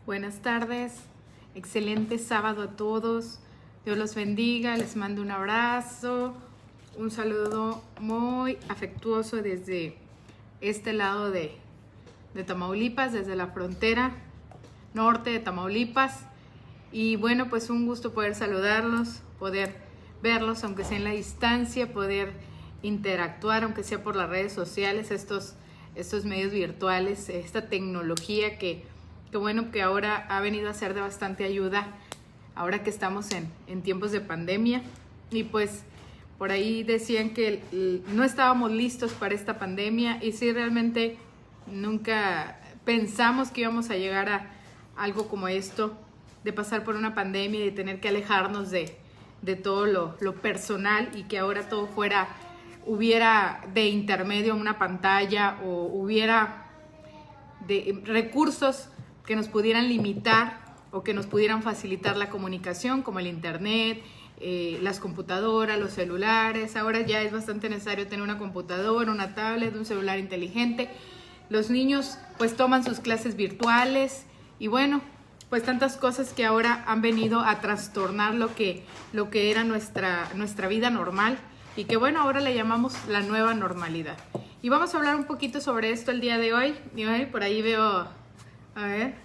Buenas tardes, excelente sábado a todos. Dios los bendiga, les mando un abrazo, un saludo muy afectuoso desde este lado de Tamaulipas, desde la frontera norte de Tamaulipas. Y bueno, pues un gusto poder saludarlos, poder verlos aunque sea en la distancia, poder interactuar aunque sea por las redes sociales, estos medios virtuales, esta tecnología que bueno, que ahora ha venido a ser de bastante ayuda ahora que estamos en tiempos de pandemia. Y pues por ahí decían que no estábamos listos para esta pandemia, y sí, realmente nunca pensamos que íbamos a llegar a algo como esto, de pasar por una pandemia y de tener que alejarnos de todo lo personal, y que ahora todo hubiera de intermedio una pantalla, o hubiera de recursos que nos pudieran limitar o que nos pudieran facilitar la comunicación, como el internet, las computadoras, los celulares. Ahora ya es bastante necesario tener una computadora, una tablet, un celular inteligente. Los niños pues toman sus clases virtuales, y bueno, pues tantas cosas que ahora han venido a trastornar lo que era nuestra vida normal, y que bueno, ahora le llamamos la nueva normalidad. Y vamos a hablar un poquito sobre esto el día de hoy. Y por ahí veo, a ver,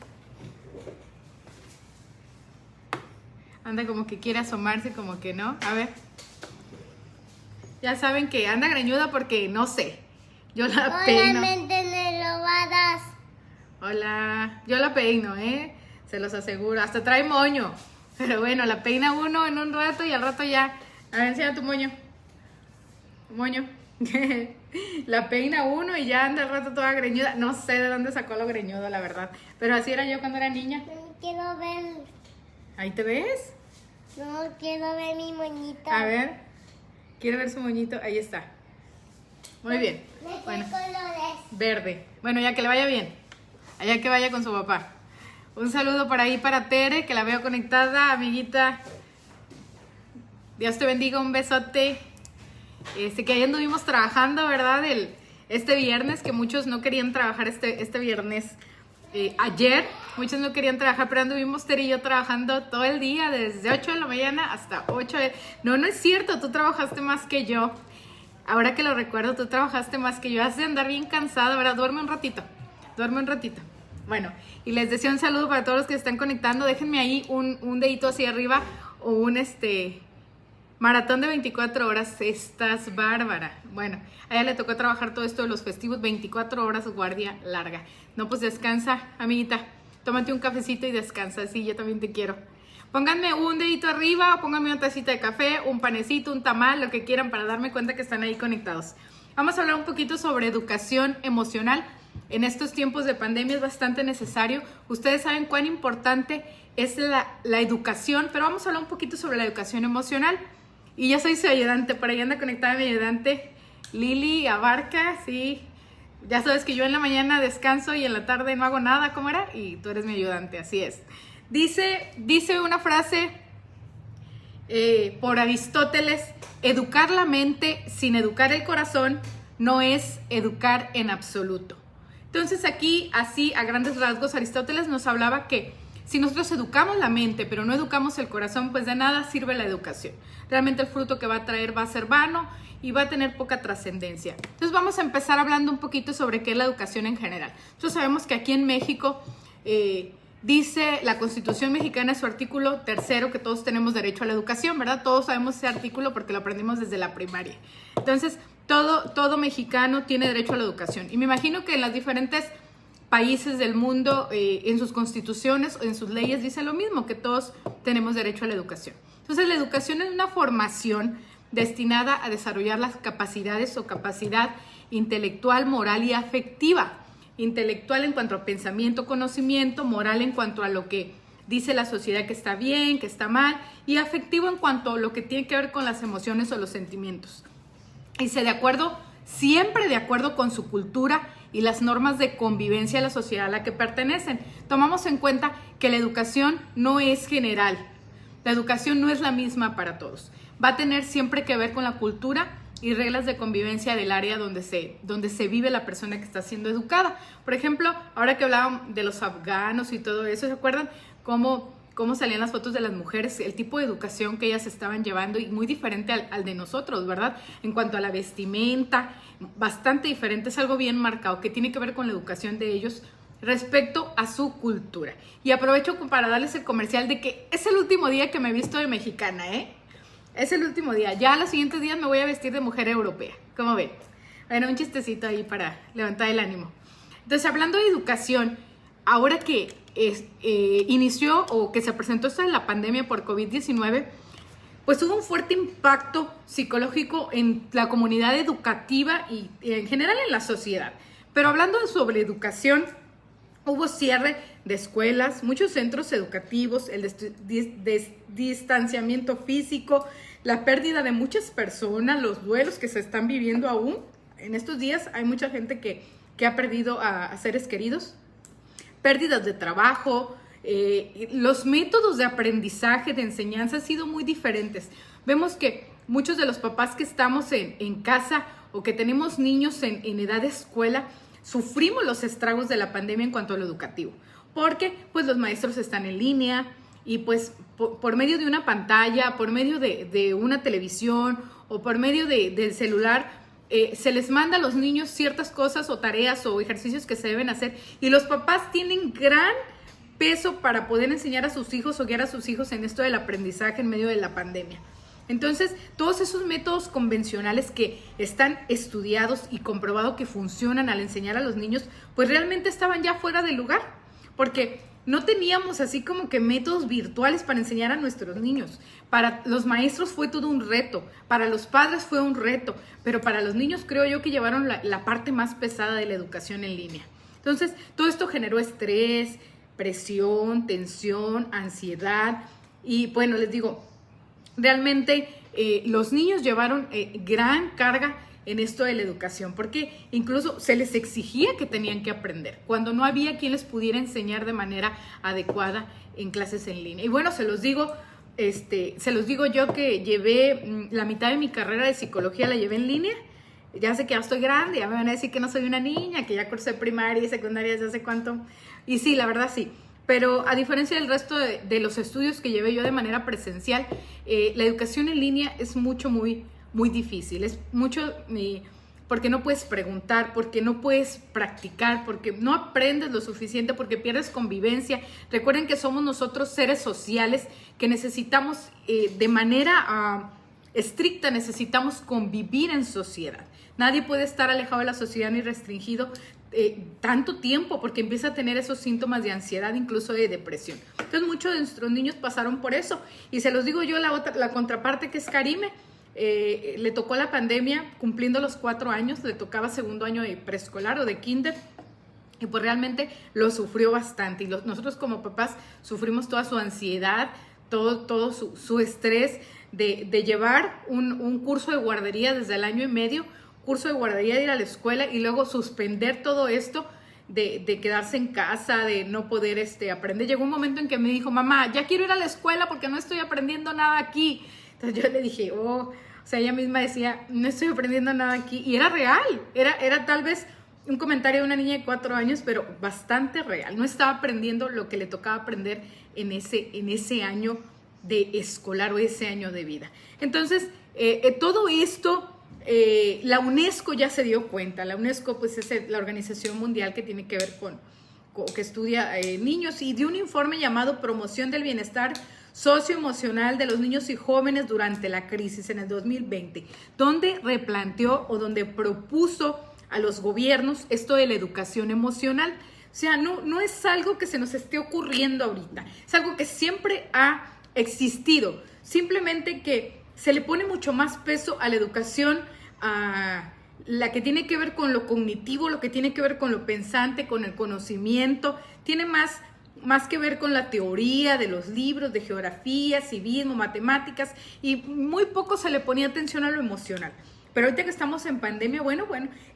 anda como que quiere asomarse, como que no. A ver, ya saben que anda greñuda porque no sé, yo la peino. Hola, yo la peino, se los aseguro, hasta trae moño, pero bueno, la peina uno en un rato y al rato ya. A ver, enseña tu moño. La peina uno y ya anda al rato toda greñuda. No sé de dónde sacó lo greñudo, la verdad, pero así era yo cuando era niña. Quiero ver. ¿Ahí te ves? No, quiero ver mi moñito. A ver, quiero ver su moñito. Ahí está. Muy bien. ¿De qué Bueno, colores? verde. Bueno, ya que le vaya bien. Allá que vaya con su papá. Un saludo por ahí para Tere, que la veo conectada, amiguita. Dios te bendiga, un besote. Que ahí anduvimos trabajando, ¿verdad? Este viernes, que muchos no querían trabajar este viernes. Ayer, muchos no querían trabajar, pero anduvimos Tere y yo trabajando todo el día, desde 8 de la mañana hasta 8 de... No es cierto, tú trabajaste más que yo. Ahora que lo recuerdo, tú trabajaste más que yo. Has de andar bien cansada, ¿verdad? Duerme un ratito. Bueno, y les deseo un saludo para todos los que se están conectando. Déjenme ahí un dedito hacia arriba, o un maratón de 24 horas. Estás bárbara. Bueno, a ella le tocó trabajar todo esto de los festivos, 24 horas guardia larga. No, pues descansa, amiguita. Tómate un cafecito y descansa. Sí, yo también te quiero. Pónganme un dedito arriba, pónganme una tacita de café, un panecito, un tamal, lo que quieran, para darme cuenta que están ahí conectados. Vamos a hablar un poquito sobre educación emocional. En estos tiempos de pandemia es bastante necesario. Ustedes saben cuán importante es la educación, pero vamos a hablar un poquito sobre la educación emocional. Y yo soy su ayudante, por ahí anda conectada mi ayudante, Lili Abarca, sí. Ya sabes que yo en la mañana descanso y en la tarde no hago nada, ¿cómo era? Y tú eres mi ayudante, así es. Dice una frase por Aristóteles: educar la mente sin educar el corazón no es educar en absoluto. Entonces aquí, así a grandes rasgos, Aristóteles nos hablaba que si nosotros educamos la mente pero no educamos el corazón, pues de nada sirve la educación. Realmente el fruto que va a traer va a ser vano y va a tener poca trascendencia. Entonces vamos a empezar hablando un poquito sobre qué es la educación en general. Nosotros sabemos que aquí en México dice la Constitución mexicana en su artículo 3 que todos tenemos derecho a la educación, ¿verdad? Todos sabemos ese artículo porque lo aprendimos desde la primaria. Entonces, todo mexicano tiene derecho a la educación. Y me imagino que en los diferentes países del mundo, en sus constituciones o en sus leyes, dice lo mismo, que todos tenemos derecho a la educación. Entonces, la educación es una formación destinada a desarrollar las capacidades o capacidad intelectual, moral y afectiva. Intelectual en cuanto a pensamiento, conocimiento; moral en cuanto a lo que dice la sociedad que está bien, que está mal; y afectivo en cuanto a lo que tiene que ver con las emociones o los sentimientos. Y siempre de acuerdo con su cultura y las normas de convivencia de la sociedad a la que pertenecen. Tomamos en cuenta que la educación no es general. La educación no es la misma para todos. Va a tener siempre que ver con la cultura y reglas de convivencia del área donde se vive la persona que está siendo educada. Por ejemplo, ahora que hablaban de los afganos y todo eso, ¿se acuerdan cómo salían las fotos de las mujeres? El tipo de educación que ellas estaban llevando y muy diferente al de nosotros, ¿verdad? En cuanto a la vestimenta, bastante diferente, es algo bien marcado que tiene que ver con la educación de ellos respecto a su cultura. Y aprovecho para darles el comercial de que es el último día que me he visto de mexicana, ¿eh? Es el último día. Ya los siguientes días me voy a vestir de mujer europea. ¿Cómo ven? Bueno, un chistecito ahí para levantar el ánimo. Entonces, hablando de educación, ahora que inició o que se presentó esto de la pandemia por COVID-19, pues hubo un fuerte impacto psicológico en la comunidad educativa y en general en la sociedad. Pero hablando sobre educación, hubo cierre de escuelas, muchos centros educativos, el distanciamiento físico, la pérdida de muchas personas, los duelos que se están viviendo aún. En estos días hay mucha gente que ha perdido a seres queridos, pérdidas de trabajo, los métodos de aprendizaje, de enseñanza han sido muy diferentes. Vemos que muchos de los papás que estamos en casa o que tenemos niños en edad de escuela, sufrimos los estragos de la pandemia en cuanto a lo educativo, porque pues los maestros están en línea y pues por medio de una pantalla, por medio de una televisión o por medio del celular, se les manda a los niños ciertas cosas o tareas o ejercicios que se deben hacer y los papás tienen gran peso para poder enseñar a sus hijos o guiar a sus hijos en esto del aprendizaje en medio de la pandemia. Entonces, todos esos métodos convencionales que están estudiados y comprobado que funcionan al enseñar a los niños, pues realmente estaban ya fuera de lugar, porque no teníamos así como que métodos virtuales para enseñar a nuestros niños. Para los maestros fue todo un reto, para los padres fue un reto, pero para los niños creo yo que llevaron la parte más pesada de la educación en línea. Entonces, todo esto generó estrés, presión, tensión, ansiedad y bueno, les digo, realmente los niños llevaron gran carga en esto de la educación, porque incluso se les exigía que tenían que aprender, cuando no había quien les pudiera enseñar de manera adecuada en clases en línea. Y bueno, se los digo yo que llevé la mitad de mi carrera de psicología, la llevé en línea. Ya sé que ya estoy grande, ya me van a decir que no soy una niña, que ya cursé primaria y secundaria desde hace cuánto. Y sí, la verdad sí. Pero a diferencia del resto de los estudios que llevé yo de manera presencial, la educación en línea es muy difícil. Es mucho porque no puedes preguntar, porque no puedes practicar, porque no aprendes lo suficiente, porque pierdes convivencia. Recuerden que somos nosotros seres sociales que necesitamos de manera estricta, necesitamos convivir en sociedad. Nadie puede estar alejado de la sociedad ni restringido tanto tiempo porque empieza a tener esos síntomas de ansiedad, incluso de depresión. Entonces muchos de nuestros niños pasaron por eso y se los digo yo, la contraparte que es Karime, le tocó la pandemia cumpliendo los 4 años, le tocaba segundo año de preescolar o de kinder y pues realmente lo sufrió bastante y nosotros como papás sufrimos toda su ansiedad, todo su estrés de llevar un curso de guardería desde el año y medio, curso de guardería, de ir a la escuela y luego suspender todo esto de quedarse en casa, de no poder aprender. Llegó un momento en que me dijo, mamá, ya quiero ir a la escuela porque no estoy aprendiendo nada aquí. Entonces yo le dije, o sea, ella misma decía, no estoy aprendiendo nada aquí. Y era real, era tal vez un comentario de una niña de 4 años, pero bastante real. No estaba aprendiendo lo que le tocaba aprender en ese año de escolar o ese año de vida. Entonces, todo esto... la UNESCO ya se dio cuenta. La UNESCO pues es la organización mundial que tiene que ver con que estudia niños y dio un informe llamado Promoción del Bienestar Socioemocional de los Niños y Jóvenes durante la crisis en el 2020, donde replanteó o donde propuso a los gobiernos esto de la educación emocional. O sea, no es algo que se nos esté ocurriendo ahorita, es algo que siempre ha existido, simplemente que se le pone mucho más peso a la educación, a la que tiene que ver con lo cognitivo, lo que tiene que ver con lo pensante, con el conocimiento, tiene más que ver con la teoría de los libros, de geografía, civismo, matemáticas, y muy poco se le ponía atención a lo emocional. Pero ahorita que estamos en pandemia, bueno,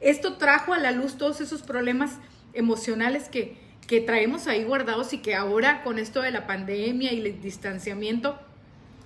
esto trajo a la luz todos esos problemas emocionales que traemos ahí guardados y que ahora con esto de la pandemia y el distanciamiento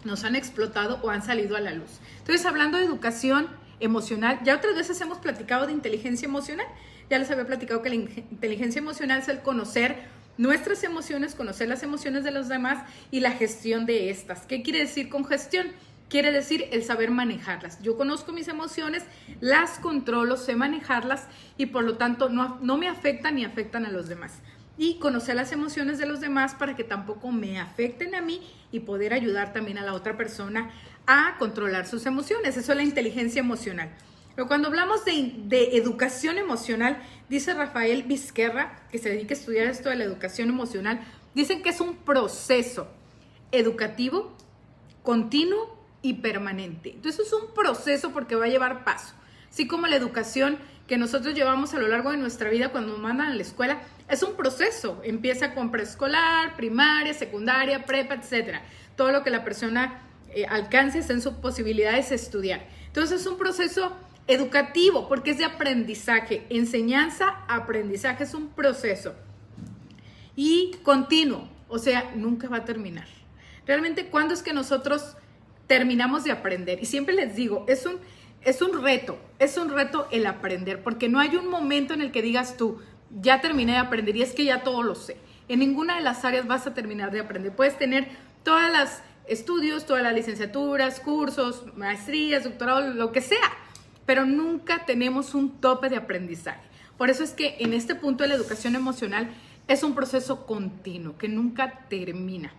nos han explotado o han salido a la luz. Entonces, hablando de educación emocional. Ya otras veces hemos platicado de inteligencia emocional. Ya les había platicado que la inteligencia emocional es el conocer nuestras emociones, conocer las emociones de los demás y la gestión de estas. ¿Qué quiere decir con gestión? Quiere decir el saber manejarlas. Yo conozco mis emociones, las controlo, sé manejarlas y por lo tanto no me afectan ni afectan a los demás. Y conocer las emociones de los demás para que tampoco me afecten a mí y poder ayudar también a la otra persona a controlar sus emociones. Eso es la inteligencia emocional. Pero cuando hablamos de educación emocional, dice Rafael Vizquerra, que se dedica a estudiar esto de la educación emocional, dicen que es un proceso educativo, continuo y permanente. Entonces es un proceso porque va a llevar paso. Así como la educación que nosotros llevamos a lo largo de nuestra vida cuando nos mandan a la escuela, es un proceso. Empieza con preescolar, primaria, secundaria, prepa, etcétera. Todo lo que la persona alcance en sus posibilidades de estudiar. Entonces es un proceso educativo porque es de aprendizaje, enseñanza, aprendizaje, es un proceso y continuo, o sea, nunca va a terminar. Realmente, ¿cuándo es que nosotros terminamos de aprender? Y siempre les digo, es un reto el aprender, porque no hay un momento en el que digas tú, ya terminé de aprender y es que ya todo lo sé. En ninguna de las áreas vas a terminar de aprender. Puedes tener todas las estudios, todas las licenciaturas, cursos, maestrías, doctorado, lo que sea, pero nunca tenemos un tope de aprendizaje. Por eso es que en este punto de la educación emocional es un proceso continuo, que nunca termina,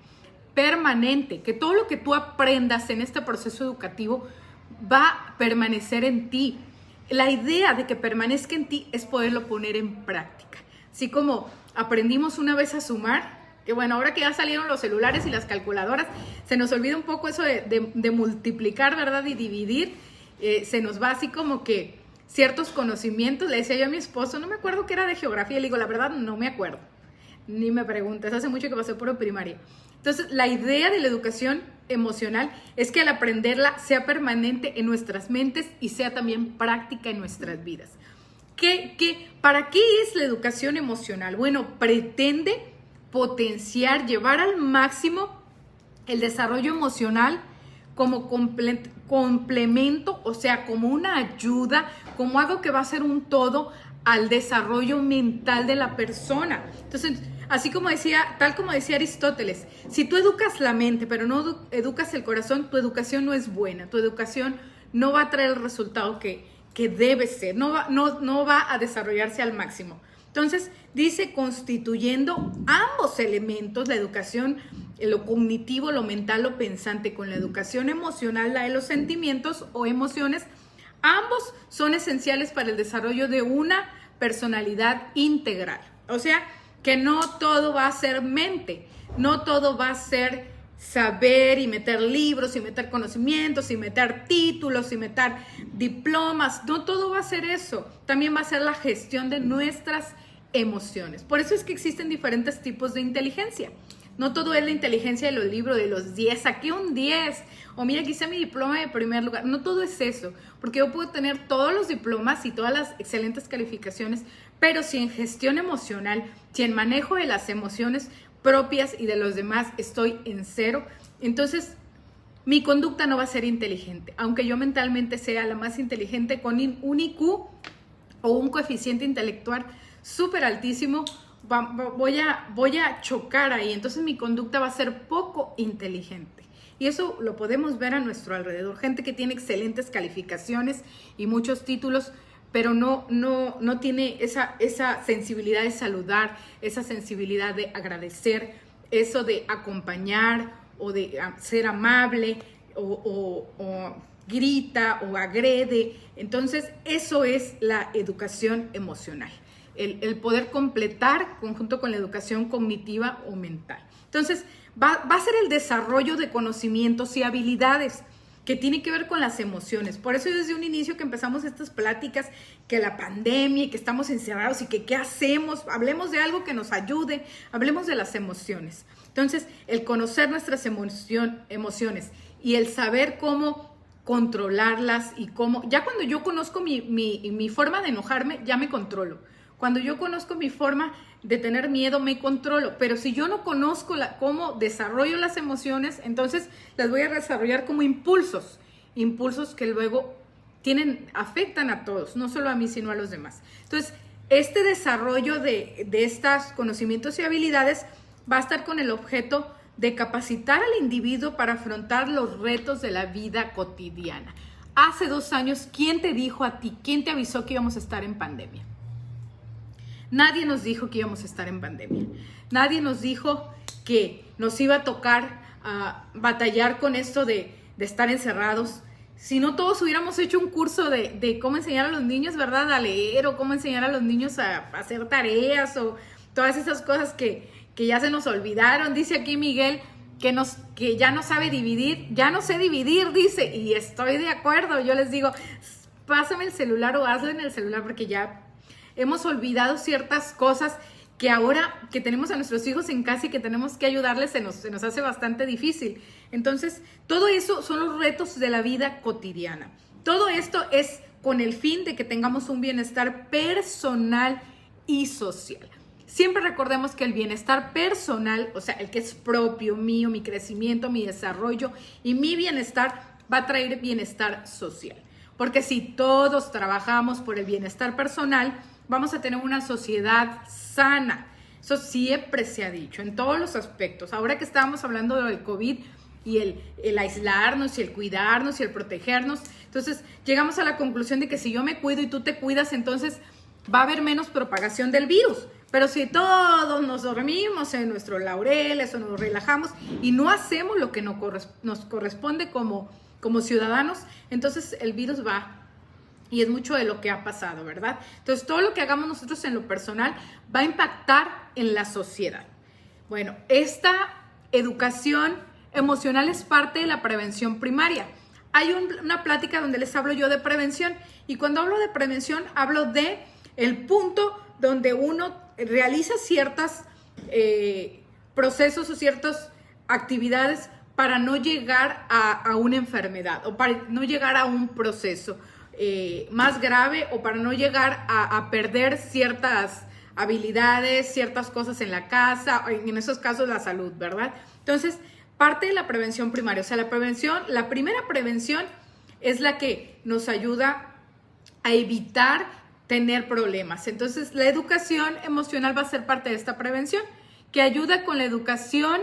permanente, que todo lo que tú aprendas en este proceso educativo va a permanecer en ti. La idea de que permanezca en ti es poderlo poner en práctica. Así como aprendimos una vez a sumar, que bueno, ahora que ya salieron los celulares y las calculadoras, se nos olvida un poco eso de multiplicar, ¿verdad? Y dividir. Se nos va así como que ciertos conocimientos. Le decía yo a mi esposo, no me acuerdo qué era de geografía, le digo, la verdad no me acuerdo, ni me preguntes, hace mucho que pasé por primaria. Entonces, la idea de la educación emocional es que al aprenderla sea permanente en nuestras mentes y sea también práctica en nuestras vidas. ¿Para qué es la educación emocional? Bueno, pretende potenciar, llevar al máximo el desarrollo emocional como complemento, o sea, como una ayuda, como algo que va a ser un todo al desarrollo mental de la persona. Entonces, tal como decía Aristóteles, si tú educas la mente, pero no educas el corazón, tu educación no es buena, tu educación no va a traer el resultado que debe ser, no va a desarrollarse al máximo. Entonces, dice, constituyendo ambos elementos, la educación, lo cognitivo, lo mental, lo pensante, con la educación emocional, la de los sentimientos o emociones, ambos son esenciales para el desarrollo de una personalidad integral. O sea, que no todo va a ser mente, no todo va a ser saber y meter libros y meter conocimientos y meter títulos y meter diplomas, no todo va a ser eso, también va a ser la gestión de nuestras emociones. Por eso es que existen diferentes tipos de inteligencia. No todo es la inteligencia de los libros, de los 10, saqué un 10, o mira, aquí está mi diploma de primer lugar. No todo es eso, porque yo puedo tener todos los diplomas y todas las excelentes calificaciones, pero si en gestión emocional, si en manejo de las emociones propias y de los demás estoy en cero, entonces mi conducta no va a ser inteligente. Aunque yo mentalmente sea la más inteligente con un IQ o un coeficiente intelectual súper altísimo, voy a chocar ahí. Entonces mi conducta va a ser poco inteligente. Y eso lo podemos ver a nuestro alrededor. Gente que tiene excelentes calificaciones y muchos títulos, pero no tiene esa sensibilidad de saludar, esa sensibilidad de agradecer, eso de acompañar o de ser amable o grita o agrede. Entonces, eso es la educación emocional, el poder completar conjunto con la educación cognitiva o mental. Entonces, va a ser el desarrollo de conocimientos y habilidades que tiene que ver con las emociones. Por eso desde un inicio que empezamos estas pláticas, que la pandemia y que estamos encerrados y que qué hacemos, hablemos de algo que nos ayude, hablemos de las emociones. Entonces, el conocer nuestras emociones y el saber cómo controlarlas y cómo, ya cuando yo conozco mi forma de enojarme, ya me controlo. Cuando yo conozco mi forma de tener miedo, me controlo. Pero si yo no conozco cómo desarrollo las emociones, entonces las voy a desarrollar como impulsos que luego afectan a todos, no solo a mí, sino a los demás. Entonces, este desarrollo de estos conocimientos y habilidades va a estar con el objeto de capacitar al individuo para afrontar los retos de la vida cotidiana. Hace 2 años, ¿quién te dijo a ti, quién te avisó que íbamos a estar en pandemia? Nadie nos dijo que íbamos a estar en pandemia. Nadie nos dijo que nos iba a tocar batallar con esto de estar encerrados. Si no todos hubiéramos hecho un curso de cómo enseñar a los niños, ¿verdad?, a leer, o cómo enseñar a los niños a hacer tareas, o todas esas cosas que ya se nos olvidaron. Dice aquí Miguel que ya no sabe dividir, ya no sé dividir, dice, y estoy de acuerdo. Yo les digo, pásame el celular o hazlo en el celular, porque ya hemos olvidado ciertas cosas que ahora que tenemos a nuestros hijos en casa y que tenemos que ayudarles, se nos hace bastante difícil. Entonces, todo eso son los retos de la vida cotidiana. Todo esto es con el fin de que tengamos un bienestar personal y social. Siempre recordemos que el bienestar personal, o sea, el que es propio, mío, mi crecimiento, mi desarrollo y mi bienestar, va a traer bienestar social. Porque si todos trabajamos por el bienestar personal, vamos a tener una sociedad sana. Eso siempre se ha dicho, en todos los aspectos. Ahora que estábamos hablando del COVID y el aislarnos y el cuidarnos y el protegernos, entonces llegamos a la conclusión de que si yo me cuido y tú te cuidas, entonces va a haber menos propagación del virus. Pero si todos nos dormimos en nuestros laureles o nos relajamos y no hacemos lo que nos corresponde como ciudadanos, entonces el virus va. Y es mucho de lo que ha pasado, ¿verdad? Entonces, todo lo que hagamos nosotros en lo personal va a impactar en la sociedad. Bueno, esta educación emocional es parte de la prevención primaria. Hay una plática donde les hablo yo de prevención, y cuando hablo de prevención, hablo de el punto donde uno realiza ciertos procesos o ciertas actividades para no llegar a una enfermedad o para no llegar a un proceso más grave, o para no llegar a perder ciertas habilidades, ciertas cosas en la casa, en esos casos la salud, ¿verdad? Entonces, parte de la prevención primaria, o sea, la primera prevención es la que nos ayuda a evitar tener problemas. Entonces, la educación emocional va a ser parte de esta prevención, que ayuda con la educación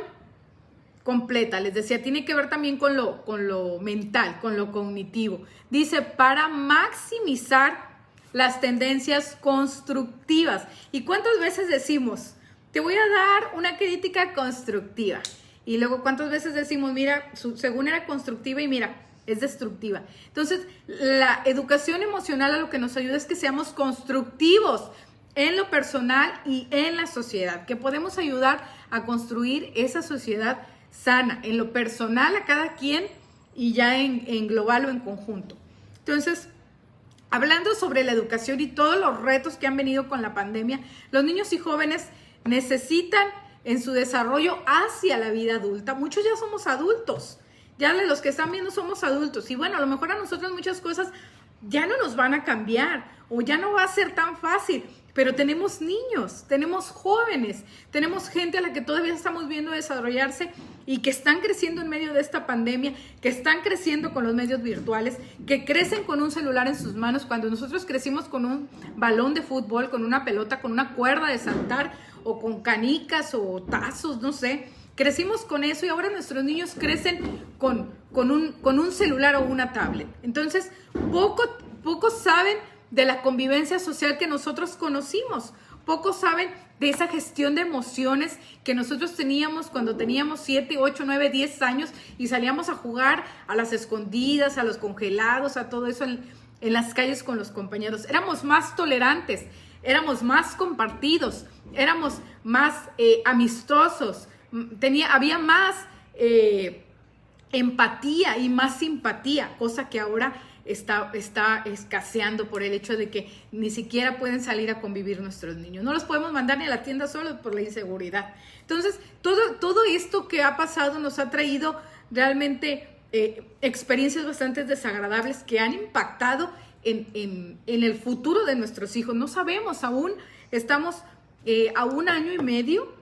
completa. Les decía, tiene que ver también con lo mental, con lo cognitivo. Dice, para maximizar las tendencias constructivas. ¿Y cuántas veces decimos, te voy a dar una crítica constructiva? Y luego, ¿cuántas veces decimos, mira, según era constructiva y mira, es destructiva? Entonces, la educación emocional a lo que nos ayuda es que seamos constructivos en lo personal y en la sociedad, que podemos ayudar a construir esa sociedad sana, en lo personal a cada quien y ya en global o en conjunto. Entonces, hablando sobre la educación y todos los retos que han venido con la pandemia, los niños y jóvenes necesitan en su desarrollo hacia la vida adulta. Muchos ya somos adultos, ya de los que están viendo somos adultos, y bueno, a lo mejor a nosotros muchas cosas ya no nos van a cambiar o ya no va a ser tan fácil, pero tenemos niños, tenemos jóvenes, tenemos gente a la que todavía estamos viendo desarrollarse y que están creciendo en medio de esta pandemia, que están creciendo con los medios virtuales, que crecen con un celular en sus manos, cuando nosotros crecimos con un balón de fútbol, con una pelota, con una cuerda de saltar o con canicas o tazos, no sé. Crecimos con eso y ahora nuestros niños crecen con un celular o una tablet. Entonces, poco saben de la convivencia social que nosotros conocimos. Pocos saben de esa gestión de emociones que nosotros teníamos cuando teníamos 7, 8, 9, 10 años y salíamos a jugar a las escondidas, a los congelados, a todo eso en las calles con los compañeros. Éramos más tolerantes, éramos más compartidos, éramos más amistosos, había más empatía y más simpatía, cosa que ahora está escaseando por el hecho de que ni siquiera pueden salir a convivir nuestros niños. No los podemos mandar ni a la tienda solos por la inseguridad. Entonces, todo esto que ha pasado nos ha traído realmente experiencias bastante desagradables que han impactado en el futuro de nuestros hijos. No sabemos aún, estamos a 1 año y medio,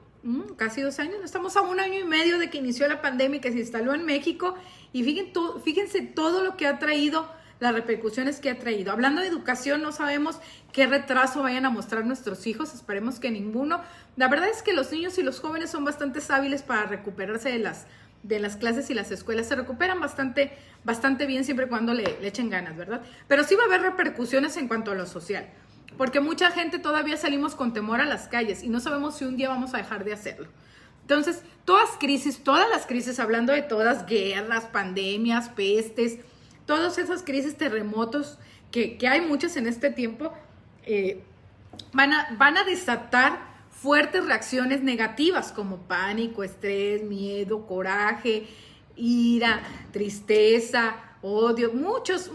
casi 2 años, estamos a 1 año y medio de que inició la pandemia y que se instaló en México, y fíjense todo lo que ha traído las repercusiones que ha traído. Hablando de educación, no sabemos qué retraso vayan a mostrar nuestros hijos, esperemos que ninguno. La verdad es que los niños y los jóvenes son bastante hábiles para recuperarse de las clases y las escuelas. Se recuperan bastante bien siempre y cuando le echen ganas, ¿verdad? Pero sí va a haber repercusiones en cuanto a lo social, porque mucha gente todavía salimos con temor a las calles y no sabemos si un día vamos a dejar de hacerlo. Entonces, todas las crisis, hablando de todas, guerras, pandemias, pestes, todas esas crisis, terremotos, que hay muchas en este tiempo, van a desatar fuertes reacciones negativas como pánico, estrés, miedo, coraje, ira, tristeza, odio, muchas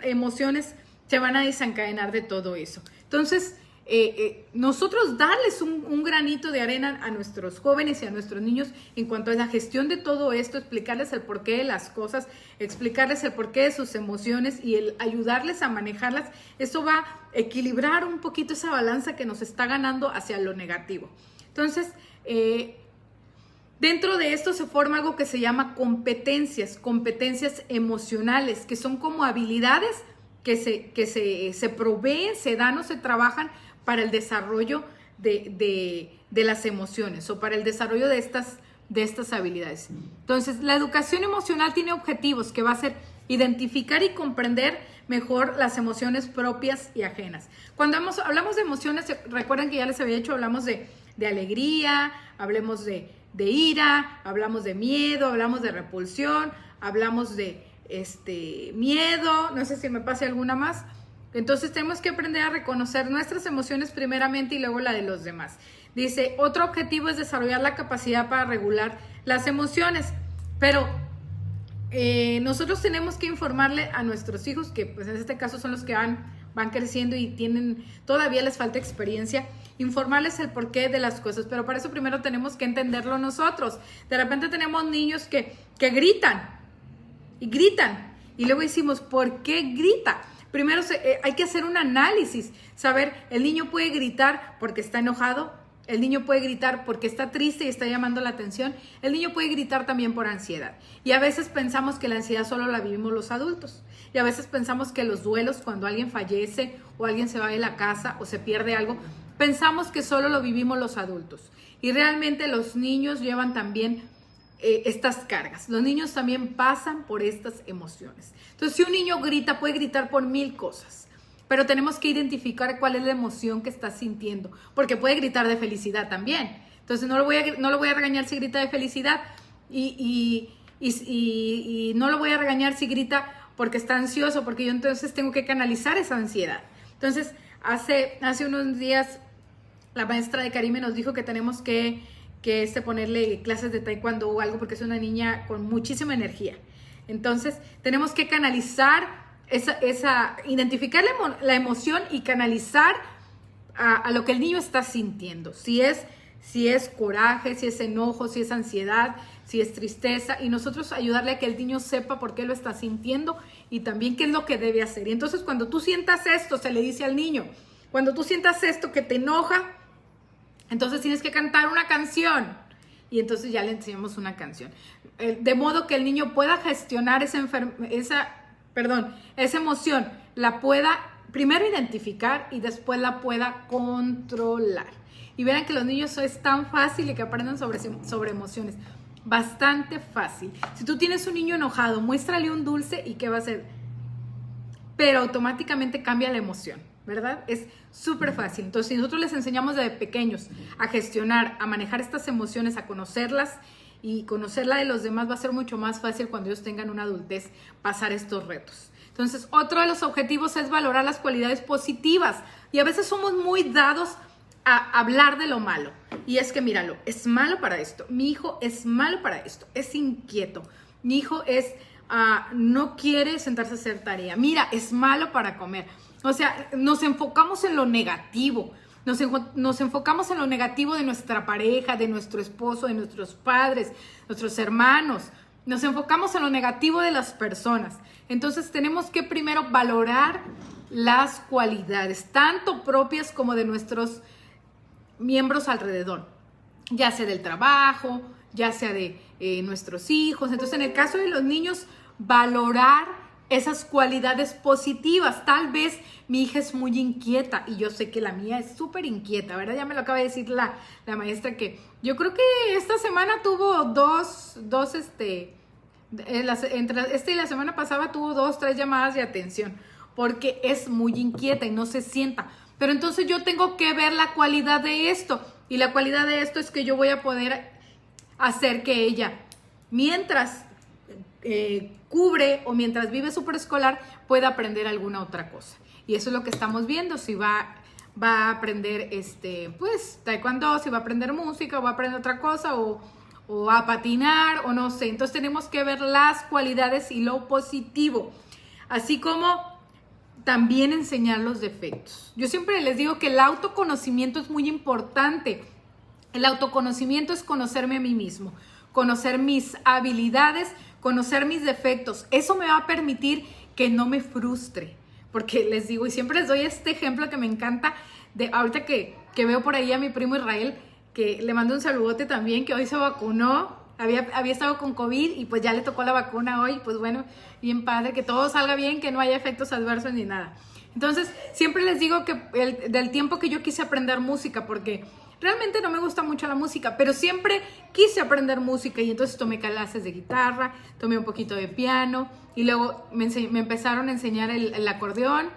emociones se van a desencadenar de todo eso. Entonces, nosotros darles un granito de arena a nuestros jóvenes y a nuestros niños en cuanto a la gestión de todo esto, explicarles el porqué de las cosas, explicarles el porqué de sus emociones y el ayudarles a manejarlas, eso va a equilibrar un poquito esa balanza que nos está ganando hacia lo negativo. Entonces, dentro de esto se forma algo que se llama competencias emocionales, que son como habilidades que se proveen, se dan o se trabajan para el desarrollo de las emociones o para el desarrollo de estas habilidades. Entonces, la educación emocional tiene objetivos que va a ser identificar y comprender mejor las emociones propias y ajenas. Cuando hablamos de emociones, recuerden que ya les había dicho, hablamos de alegría, hablamos de ira, hablamos de miedo, hablamos de repulsión, hablamos de miedo, no sé si me pase alguna más. Entonces tenemos que aprender a reconocer nuestras emociones primeramente y luego la de los demás. Dice, otro objetivo es desarrollar la capacidad para regular las emociones, pero nosotros tenemos que informarle a nuestros hijos, que pues en este caso son los que van creciendo y todavía les falta experiencia, informarles el porqué de las cosas, pero para eso primero tenemos que entenderlo nosotros. De repente tenemos niños que gritan y luego decimos, ¿por qué grita? Primero hay que hacer un análisis, saber, el niño puede gritar porque está enojado, el niño puede gritar porque está triste y está llamando la atención, el niño puede gritar también por ansiedad. Y a veces pensamos que la ansiedad solo la vivimos los adultos. Y a veces pensamos que los duelos, cuando alguien fallece o alguien se va de la casa o se pierde algo, pensamos que solo lo vivimos los adultos. Y realmente los niños llevan también estas cargas. Los niños también pasan por estas emociones. Entonces, si un niño grita, puede gritar por 1000 cosas, pero tenemos que identificar cuál es la emoción que está sintiendo, porque puede gritar de felicidad también. Entonces, no lo voy a regañar si grita de felicidad y no lo voy a regañar si grita porque está ansioso, porque yo entonces tengo que canalizar esa ansiedad. Entonces, hace unos días la maestra de Karime nos dijo que tenemos que ponerle clases de taekwondo o algo, porque es una niña con muchísima energía. Entonces, tenemos que canalizar identificar la emoción y canalizar a lo que el niño está sintiendo. Si es coraje, si es enojo, si es ansiedad, si es tristeza, y nosotros ayudarle a que el niño sepa por qué lo está sintiendo y también qué es lo que debe hacer. Y entonces, cuando tú sientas esto, se le dice al niño, cuando tú sientas esto que te enoja, entonces tienes que cantar una canción. Y entonces ya le enseñamos una canción. De modo que el niño pueda gestionar esa emoción, la pueda primero identificar y después la pueda controlar. Y verán que los niños es tan fácil que aprendan sobre emociones. Bastante fácil. Si tú tienes un niño enojado, muéstrale un dulce y ¿qué va a hacer? Pero automáticamente cambia la emoción, ¿verdad? Es súper fácil. Entonces, si nosotros les enseñamos desde pequeños a gestionar, a manejar estas emociones, a conocerlas y conocer la de los demás, va a ser mucho más fácil cuando ellos tengan una adultez pasar estos retos. Entonces, otro de los objetivos es valorar las cualidades positivas. Y a veces somos muy dados a hablar de lo malo. Y es que, míralo, es malo para esto. Mi hijo es malo para esto. Es inquieto. Mi hijo no quiere sentarse a hacer tarea. Mira, es malo para comer. O sea, nos enfocamos en lo negativo. Nos enfocamos en lo negativo de nuestra pareja, de nuestro esposo, de nuestros padres, nuestros hermanos. Nos enfocamos en lo negativo de las personas. Entonces tenemos que primero valorar las cualidades, tanto propias como de nuestros miembros alrededor, ya sea del trabajo, ya sea de nuestros hijos. Entonces, en el caso de los niños, valorar esas cualidades positivas. Tal vez mi hija es muy inquieta y yo sé que la mía es súper inquieta, ¿verdad? Ya me lo acaba de decir la maestra, que yo creo que esta semana tuvo entre esta y la semana pasada tuvo 2-3 llamadas de atención, porque es muy inquieta y no se sienta. Pero entonces yo tengo que ver la cualidad de esto, y la cualidad de esto es que yo voy a poder hacer que ella, mientras cubre o mientras vive su preescolar, pueda aprender alguna otra cosa. Y eso es lo que estamos viendo, si va a aprender pues taekwondo, si va a aprender música, o va a aprender otra cosa, o a patinar, o no sé. Entonces tenemos que ver las cualidades y lo positivo, así como también enseñar los defectos. Yo siempre les digo que el autoconocimiento es muy importante. El autoconocimiento es conocerme a mí mismo, conocer mis habilidades, conocer mis defectos. Eso me va a permitir que no me frustre, porque les digo, y siempre les doy este ejemplo que me encanta, de ahorita que veo por ahí a mi primo Israel, que le mando un saludote también, que hoy se vacunó. Había estado con COVID y pues ya le tocó la vacuna hoy. Pues bueno, bien padre, que todo salga bien, que no haya efectos adversos ni nada. Entonces, siempre les digo que del tiempo que yo quise aprender música, porque realmente no me gusta mucho la música, pero siempre quise aprender música, y entonces tomé clases de guitarra, tomé un poquito de piano, y luego me empezaron a enseñar el acordeón,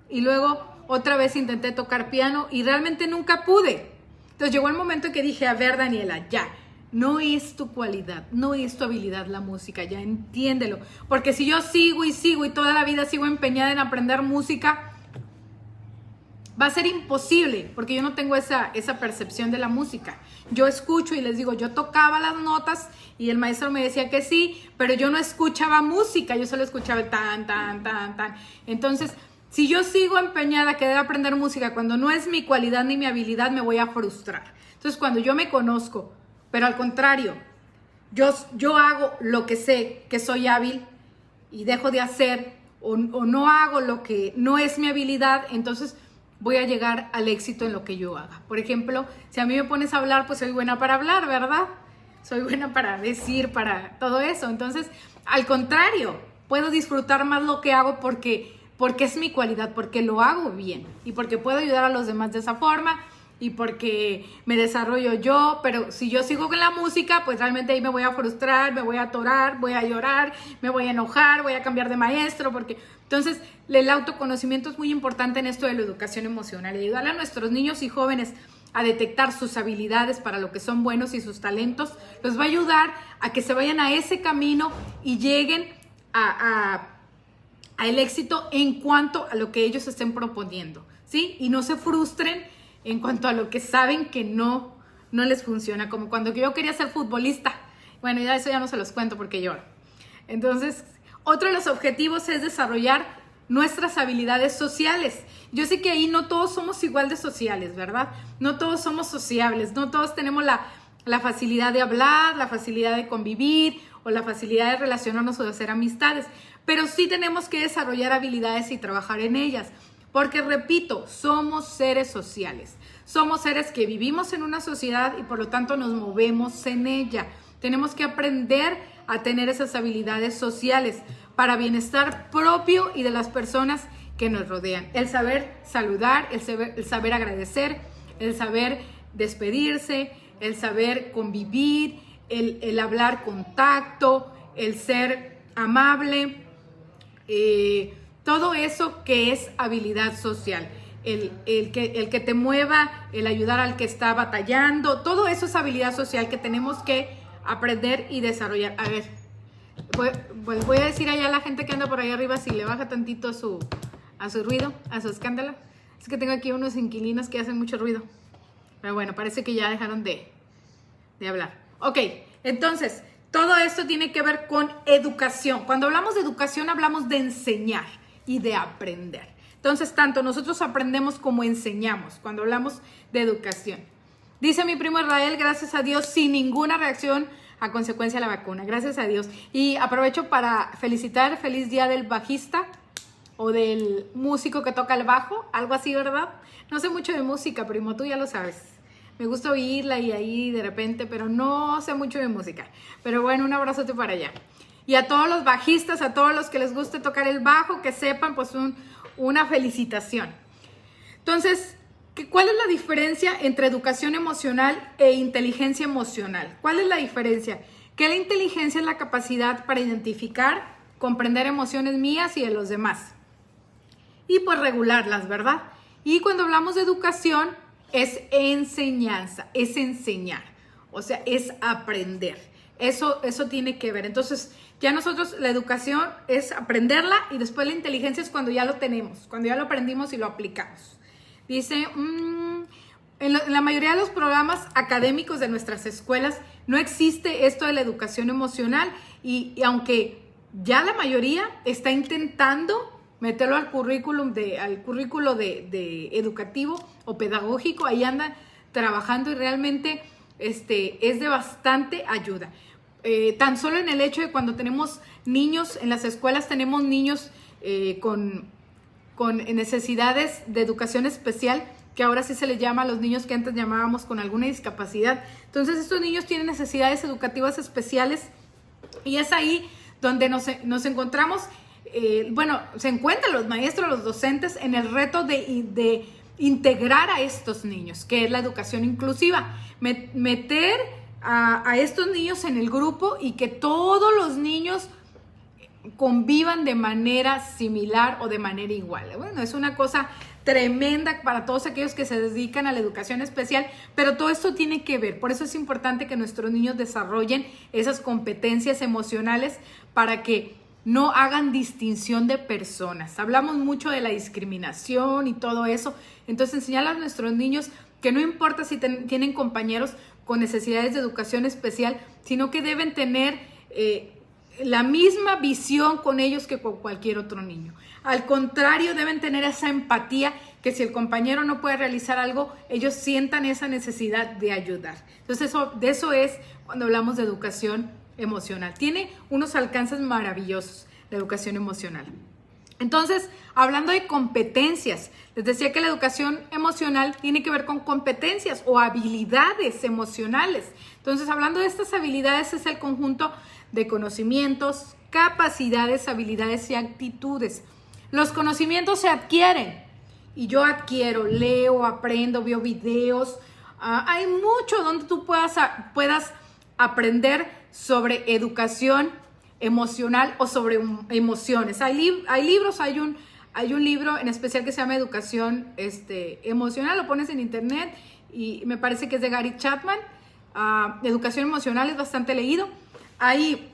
y luego otra vez intenté tocar piano y realmente nunca pude. Entonces llegó el momento en que dije, a ver, Daniela, ya, no es tu cualidad, no es tu habilidad la música, ya entiéndelo. Porque si yo sigo y toda la vida sigo empeñada en aprender música, va a ser imposible, porque yo no tengo esa percepción de la música. Yo escucho y les digo, yo tocaba las notas y el maestro me decía que sí, pero yo no escuchaba música, yo solo escuchaba el tan, tan, tan, tan. Entonces, si yo sigo empeñada a querer aprender música cuando no es mi cualidad ni mi habilidad, me voy a frustrar. Entonces, cuando yo me conozco, pero al contrario, yo hago lo que sé que soy hábil y dejo de hacer o no hago lo que no es mi habilidad, entonces voy a llegar al éxito en lo que yo haga. Por ejemplo, si a mí me pones a hablar, pues soy buena para hablar, ¿verdad? Soy buena para decir, para todo eso. Entonces, al contrario, puedo disfrutar más lo que hago porque es mi cualidad, porque lo hago bien y porque puedo ayudar a los demás de esa forma y porque me desarrollo yo. Pero si yo sigo con la música, pues realmente ahí me voy a frustrar, me voy a atorar, voy a llorar, me voy a enojar, voy a cambiar de maestro, porque entonces el autoconocimiento es muy importante en esto de la educación emocional, y ayudarle a nuestros niños y jóvenes a detectar sus habilidades para lo que son buenos y sus talentos, los va a ayudar a que se vayan a ese camino y lleguen a el éxito en cuanto a lo que ellos estén proponiendo, ¿sí? Y no se frustren en cuanto a lo que saben que no les funciona, como cuando yo quería ser futbolista. Bueno, ya eso ya no se los cuento porque lloro. Entonces, otro de los objetivos es desarrollar nuestras habilidades sociales. Yo sé que ahí no todos somos igual de sociales, ¿verdad? No todos somos sociables, no todos tenemos la facilidad de hablar, la facilidad de convivir o la facilidad de relacionarnos o de hacer amistades, pero sí tenemos que desarrollar habilidades y trabajar en ellas, porque repito, somos seres sociales, somos seres que vivimos en una sociedad y por lo tanto nos movemos en ella. Tenemos que aprender a tener esas habilidades sociales para bienestar propio y de las personas que nos rodean. El saber saludar, el saber agradecer, el saber despedirse, el saber convivir, el hablar con tacto, el ser amable, todo eso que es habilidad social. El que te mueva, el ayudar al que está batallando, todo eso es habilidad social que tenemos que aprender y desarrollar. A ver, voy a decir allá a la gente que anda por ahí arriba si le baja tantito a su ruido, a su escándalo. Es que tengo aquí unos inquilinos que hacen mucho ruido. Pero bueno, parece que ya dejaron de hablar. Ok, entonces, todo esto tiene que ver con educación. Cuando hablamos de educación, hablamos de enseñar y de aprender. Entonces, tanto nosotros aprendemos como enseñamos cuando hablamos de educación. Dice mi primo Israel, gracias a Dios, sin ninguna reacción a consecuencia de la vacuna. Gracias a Dios. Y aprovecho para felicitar, feliz día del bajista o del músico que toca el bajo, algo así, ¿verdad? No sé mucho de música, primo, tú ya lo sabes. Me gusta oírla y ahí de repente, pero no sé mucho de música. Pero bueno, un abrazote para allá. Y a todos los bajistas, a todos los que les guste tocar el bajo, que sepan, pues una felicitación. Entonces, ¿cuál es la diferencia entre educación emocional e inteligencia emocional? ¿Cuál es la diferencia? Que la inteligencia es la capacidad para identificar, comprender emociones mías y de los demás. Y pues regularlas, ¿verdad? Y cuando hablamos de educación, es enseñanza, es enseñar. O sea, es aprender. Eso tiene que ver. Entonces, ya nosotros la educación es aprenderla y después la inteligencia es cuando ya lo tenemos, cuando ya lo aprendimos y lo aplicamos. Dice, en la mayoría de los programas académicos de nuestras escuelas no existe esto de la educación emocional y aunque ya la mayoría está intentando meterlo al currículo de educativo o pedagógico, ahí andan trabajando y realmente es de bastante ayuda. Tan solo en el hecho de cuando tenemos niños, en las escuelas tenemos niños con necesidades de educación especial, que ahora sí se les llama a los niños que antes llamábamos con alguna discapacidad. Entonces estos niños tienen necesidades educativas especiales y es ahí donde nos encontramos, se encuentran los maestros, los docentes en el reto de integrar a estos niños, que es la educación inclusiva, meter a estos niños en el grupo y que todos los niños convivan de manera similar o de manera igual. Bueno, es una cosa tremenda para todos aquellos que se dedican a la educación especial, pero todo esto tiene que ver. Por eso es importante que nuestros niños desarrollen esas competencias emocionales para que no hagan distinción de personas. Hablamos mucho de la discriminación y todo eso. Entonces, enseñar a nuestros niños que no importa si tienen compañeros con necesidades de educación especial, sino que deben tener la misma visión con ellos que con cualquier otro niño. Al contrario, deben tener esa empatía, que si el compañero no puede realizar algo, ellos sientan esa necesidad de ayudar. Entonces, de eso es cuando hablamos de educación emocional. Tiene unos alcances maravillosos la educación emocional. Entonces, hablando de competencias, les decía que la educación emocional tiene que ver con competencias o habilidades emocionales. Entonces, hablando de estas habilidades, es el conjunto de conocimientos, capacidades, habilidades y actitudes. Los conocimientos se adquieren y yo adquiero, leo, aprendo, veo videos. Hay mucho donde tú puedas aprender sobre educación emocional o sobre emociones. Hay libros, hay un libro en especial que se llama Educación Emocional, lo pones en internet y me parece que es de Gary Chapman. Educación emocional es bastante leído. Hay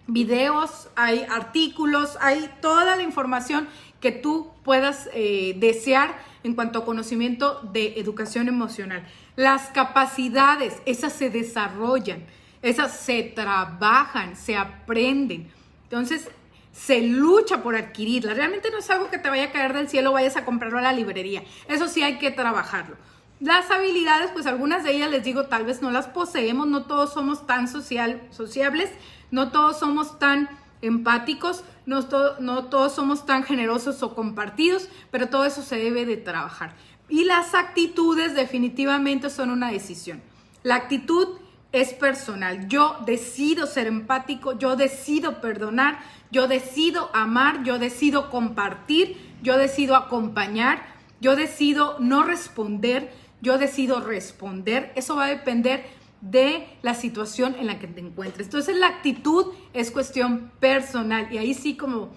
videos, hay artículos, hay toda la información que tú puedas desear en cuanto a conocimiento de educación emocional. Las capacidades, esas se desarrollan, esas se trabajan, se aprenden. Entonces, se lucha por adquirirlas. Realmente no es algo que te vaya a caer del cielo, vayas a comprarlo a la librería. Eso sí hay que trabajarlo. Las habilidades, pues algunas de ellas les digo, tal vez no las poseemos, no todos somos tan sociables, no todos somos tan empáticos, no todos somos tan generosos o compartidos, pero todo eso se debe de trabajar. Y las actitudes definitivamente son una decisión. La actitud es personal. Yo decido ser empático, yo decido perdonar, yo decido amar, yo decido compartir, yo decido acompañar, yo decido no responder, yo decido responder. Eso va a depender de la situación en la que te encuentres. Entonces la actitud es cuestión personal y ahí sí como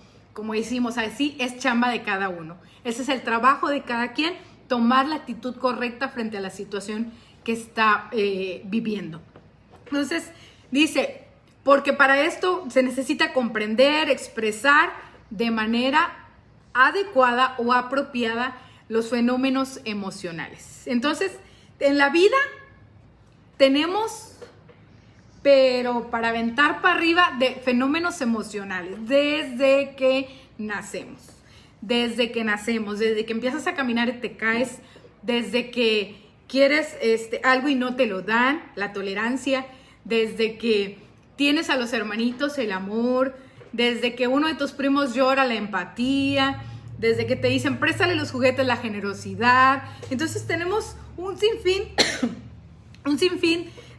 decimos, así es chamba de cada uno. Ese es el trabajo de cada quien, tomar la actitud correcta frente a la situación que está viviendo. Entonces dice, porque para esto se necesita comprender, expresar de manera adecuada o apropiada los fenómenos emocionales. Entonces, en la vida tenemos, pero para aventar para arriba, de fenómenos emocionales desde que nacemos. Desde que empiezas a caminar y te caes, desde que quieres algo y no te lo dan, la tolerancia, desde que tienes a los hermanitos, el amor, desde que uno de tus primos llora, la empatía, desde que te dicen préstale los juguetes, la generosidad. Entonces tenemos un sinfín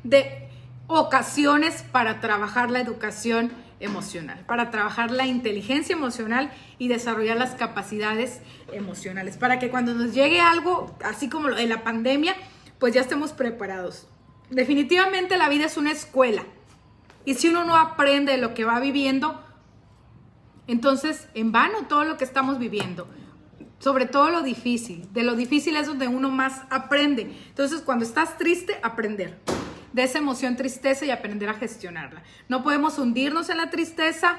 de ocasiones para trabajar la educación emocional, para trabajar la inteligencia emocional y desarrollar las capacidades emocionales, para que cuando nos llegue algo, así como lo de la pandemia, pues ya estemos preparados. Definitivamente la vida es una escuela, y si uno no aprende de lo que va viviendo, entonces en vano todo lo que estamos viviendo. Sobre todo lo difícil. De lo difícil es donde uno más aprende. Entonces, cuando estás triste, aprender de esa emoción tristeza y aprender a gestionarla. No podemos hundirnos en la tristeza,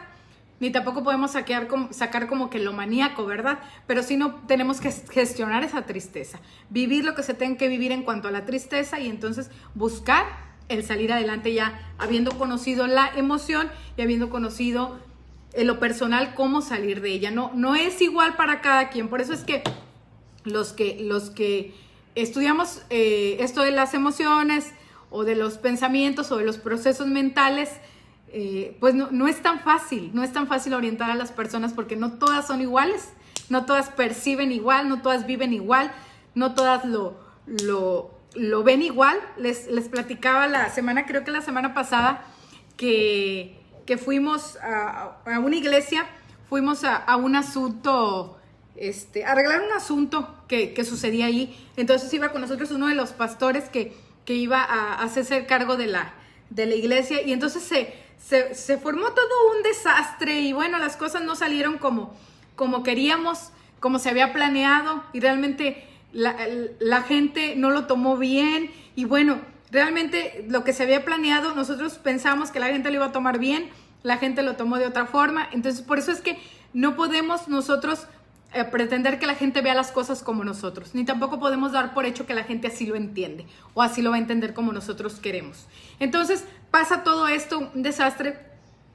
ni tampoco podemos sacar como que lo maníaco, ¿verdad? Pero sí no tenemos que gestionar esa tristeza. Vivir lo que se tenga que vivir en cuanto a la tristeza y entonces buscar el salir adelante ya habiendo conocido la emoción y habiendo conocido en lo personal cómo salir de ella. No es igual para cada quien. Por eso es que los que estudiamos esto de las emociones o de los pensamientos o de los procesos mentales, pues no es tan fácil. No es tan fácil orientar a las personas porque no todas son iguales. No todas perciben igual, no todas viven igual, no todas lo ven igual. Les platicaba creo que la semana pasada, que fuimos a una iglesia, fuimos a un asunto, a arreglar un asunto que sucedía ahí. Entonces iba con nosotros uno de los pastores que iba a hacerse cargo de la iglesia, y entonces se formó todo un desastre y bueno, las cosas no salieron como queríamos, como se había planeado, y realmente la gente no lo tomó bien. Y bueno, realmente lo que se había planeado, nosotros pensamos que la gente lo iba a tomar bien, la gente lo tomó de otra forma. Entonces, por eso es que no podemos nosotros pretender que la gente vea las cosas como nosotros, ni tampoco podemos dar por hecho que la gente así lo entiende o así lo va a entender como nosotros queremos. Entonces, pasa todo esto, un desastre,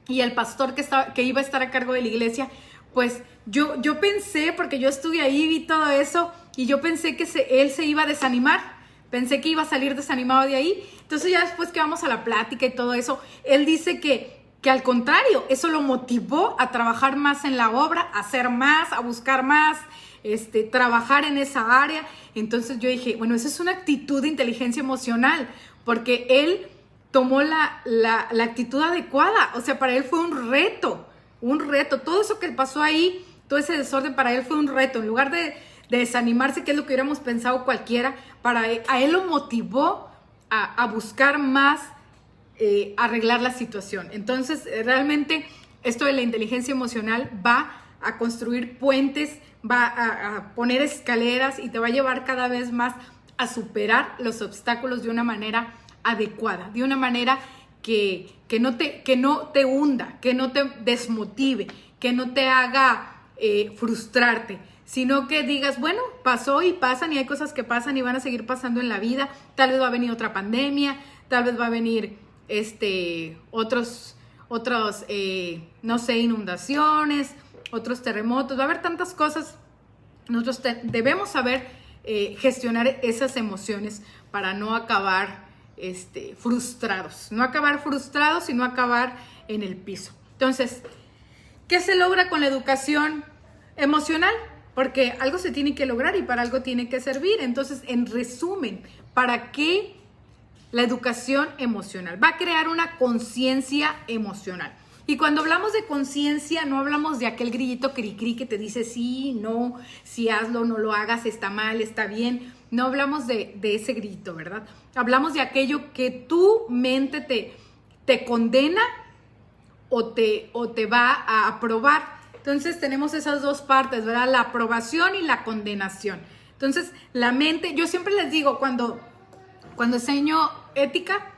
y el pastor que iba a estar a cargo de la iglesia, pues yo pensé, porque yo estuve ahí, vi todo eso, y yo pensé que él se iba a desanimar. Pensé que iba a salir desanimado de ahí. Entonces ya después que vamos a la plática y todo eso, él dice que al contrario, eso lo motivó a trabajar más en la obra, a hacer más, a buscar más, trabajar en esa área. Entonces yo dije, bueno, esa es una actitud de inteligencia emocional, porque él tomó la actitud adecuada. O sea, para él fue un reto. Todo eso que pasó ahí, todo ese desorden para él fue un reto. En lugar de desanimarse, que es lo que hubiéramos pensado cualquiera, a él lo motivó a buscar más, arreglar la situación. Entonces, realmente esto de la inteligencia emocional va a construir puentes, va a poner escaleras y te va a llevar cada vez más a superar los obstáculos de una manera adecuada, de una manera que no te hunda, que no te desmotive, que no te haga frustrarte, sino que digas, bueno, pasó y pasan, y hay cosas que pasan y van a seguir pasando en la vida. Tal vez va a venir otra pandemia, tal vez va a venir otros no sé, inundaciones, otros terremotos, va a haber tantas cosas. Nosotros debemos saber gestionar esas emociones para no acabar frustrados, y no acabar en el piso. Entonces, ¿qué se logra con la educación emocional? Porque algo se tiene que lograr y para algo tiene que servir. Entonces, en resumen, ¿para qué la educación emocional? Va a crear una conciencia emocional. Y cuando hablamos de conciencia, no hablamos de aquel grillito cri-cri que te dice sí, no, si hazlo, no lo hagas, está mal, está bien. No hablamos de ese grito, ¿verdad? Hablamos de aquello que tu mente te condena o te va a aprobar. Entonces tenemos esas dos partes, ¿verdad? La aprobación y la condenación. Entonces la mente, yo siempre les digo cuando enseño ética,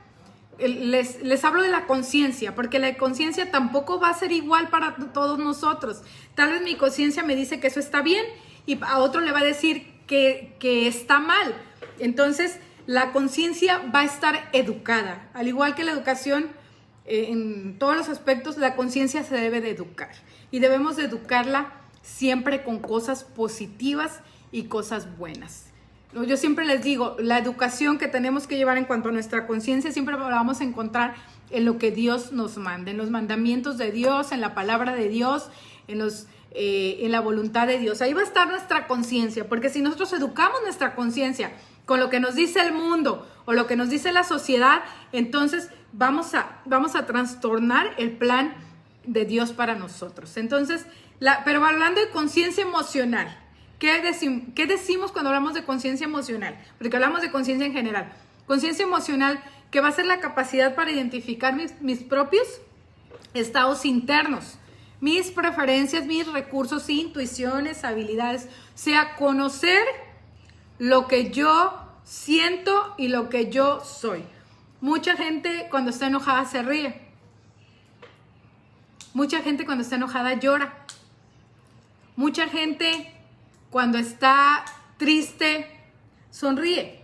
les hablo de la conciencia, porque la conciencia tampoco va a ser igual para todos nosotros. Tal vez mi conciencia me dice que eso está bien y a otro le va a decir que está mal. Entonces la conciencia va a estar educada, al igual que la educación. En todos los aspectos, la conciencia se debe de educar y debemos de educarla siempre con cosas positivas y cosas buenas. Yo siempre les digo, la educación que tenemos que llevar en cuanto a nuestra conciencia siempre la vamos a encontrar en lo que Dios nos manda, en los mandamientos de Dios, en la palabra de Dios, en la voluntad de Dios. Ahí va a estar nuestra conciencia, porque si nosotros educamos nuestra conciencia con lo que nos dice el mundo o lo que nos dice la sociedad, entonces vamos a trastornar el plan de Dios para nosotros. Entonces, pero hablando de conciencia emocional, ¿qué decimos cuando hablamos de conciencia emocional? Porque hablamos de conciencia en general. Conciencia emocional, que va a ser la capacidad para identificar mis propios estados internos, mis preferencias, mis recursos, intuiciones, habilidades. O sea, conocer lo que yo siento y lo que yo soy. Mucha gente cuando está enojada se ríe. Mucha gente cuando está enojada llora. Mucha gente cuando está triste sonríe.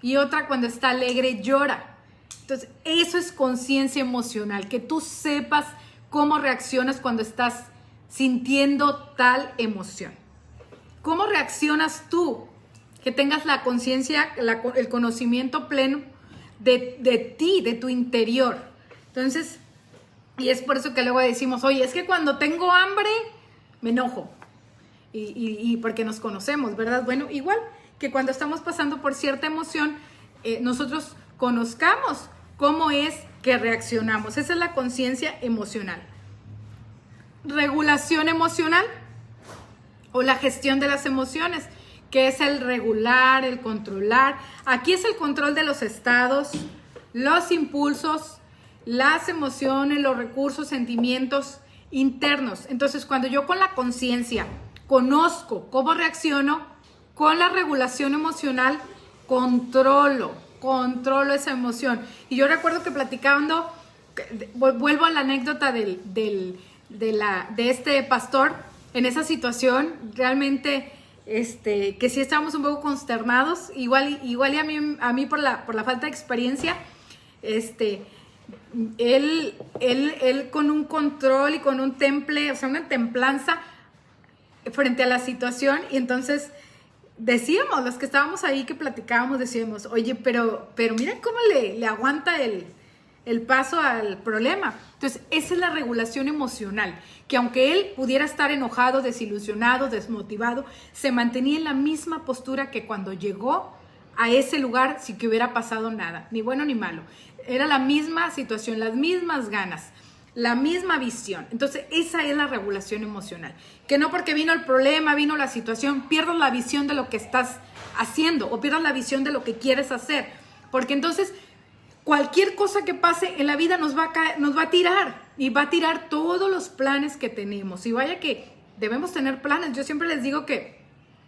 Y otra cuando está alegre llora. Entonces, eso es conciencia emocional, que tú sepas cómo reaccionas cuando estás sintiendo tal emoción. ¿Cómo reaccionas tú? Que tengas la conciencia, el conocimiento pleno de ti, de tu interior. Entonces, y es por eso que luego decimos, oye, es que cuando tengo hambre me enojo. Y porque nos conocemos, ¿verdad? Bueno, igual que cuando estamos pasando por cierta emoción, nosotros conozcamos cómo es que reaccionamos. Esa es la conciencia emocional. Regulación emocional o la gestión de las emociones, que es el regular, el controlar. Aquí es el control de los estados, los impulsos, las emociones, los recursos, sentimientos internos. Entonces, cuando yo con la conciencia conozco cómo reacciono, con la regulación emocional, controlo esa emoción. Y yo recuerdo que platicando, vuelvo a la anécdota de este pastor, en esa situación, realmente, que sí estábamos un poco consternados, igual y a mí por la falta de experiencia, él con un control y con un temple, o sea, una templanza frente a la situación. Y entonces decíamos, los que estábamos ahí que platicábamos, decíamos, oye, pero mira cómo le aguanta el paso al problema. Entonces, esa es la regulación emocional, que aunque él pudiera estar enojado, desilusionado, desmotivado, se mantenía en la misma postura que cuando llegó a ese lugar sin que hubiera pasado nada, ni bueno ni malo. Era la misma situación, las mismas ganas, la misma visión. Entonces, esa es la regulación emocional. Que no porque vino el problema, vino la situación, pierdas la visión de lo que estás haciendo o pierdas la visión de lo que quieres hacer. Porque entonces, cualquier cosa que pase en la vida nos va a tirar y va a tirar todos los planes que tenemos. Y vaya que debemos tener planes. Yo siempre les digo que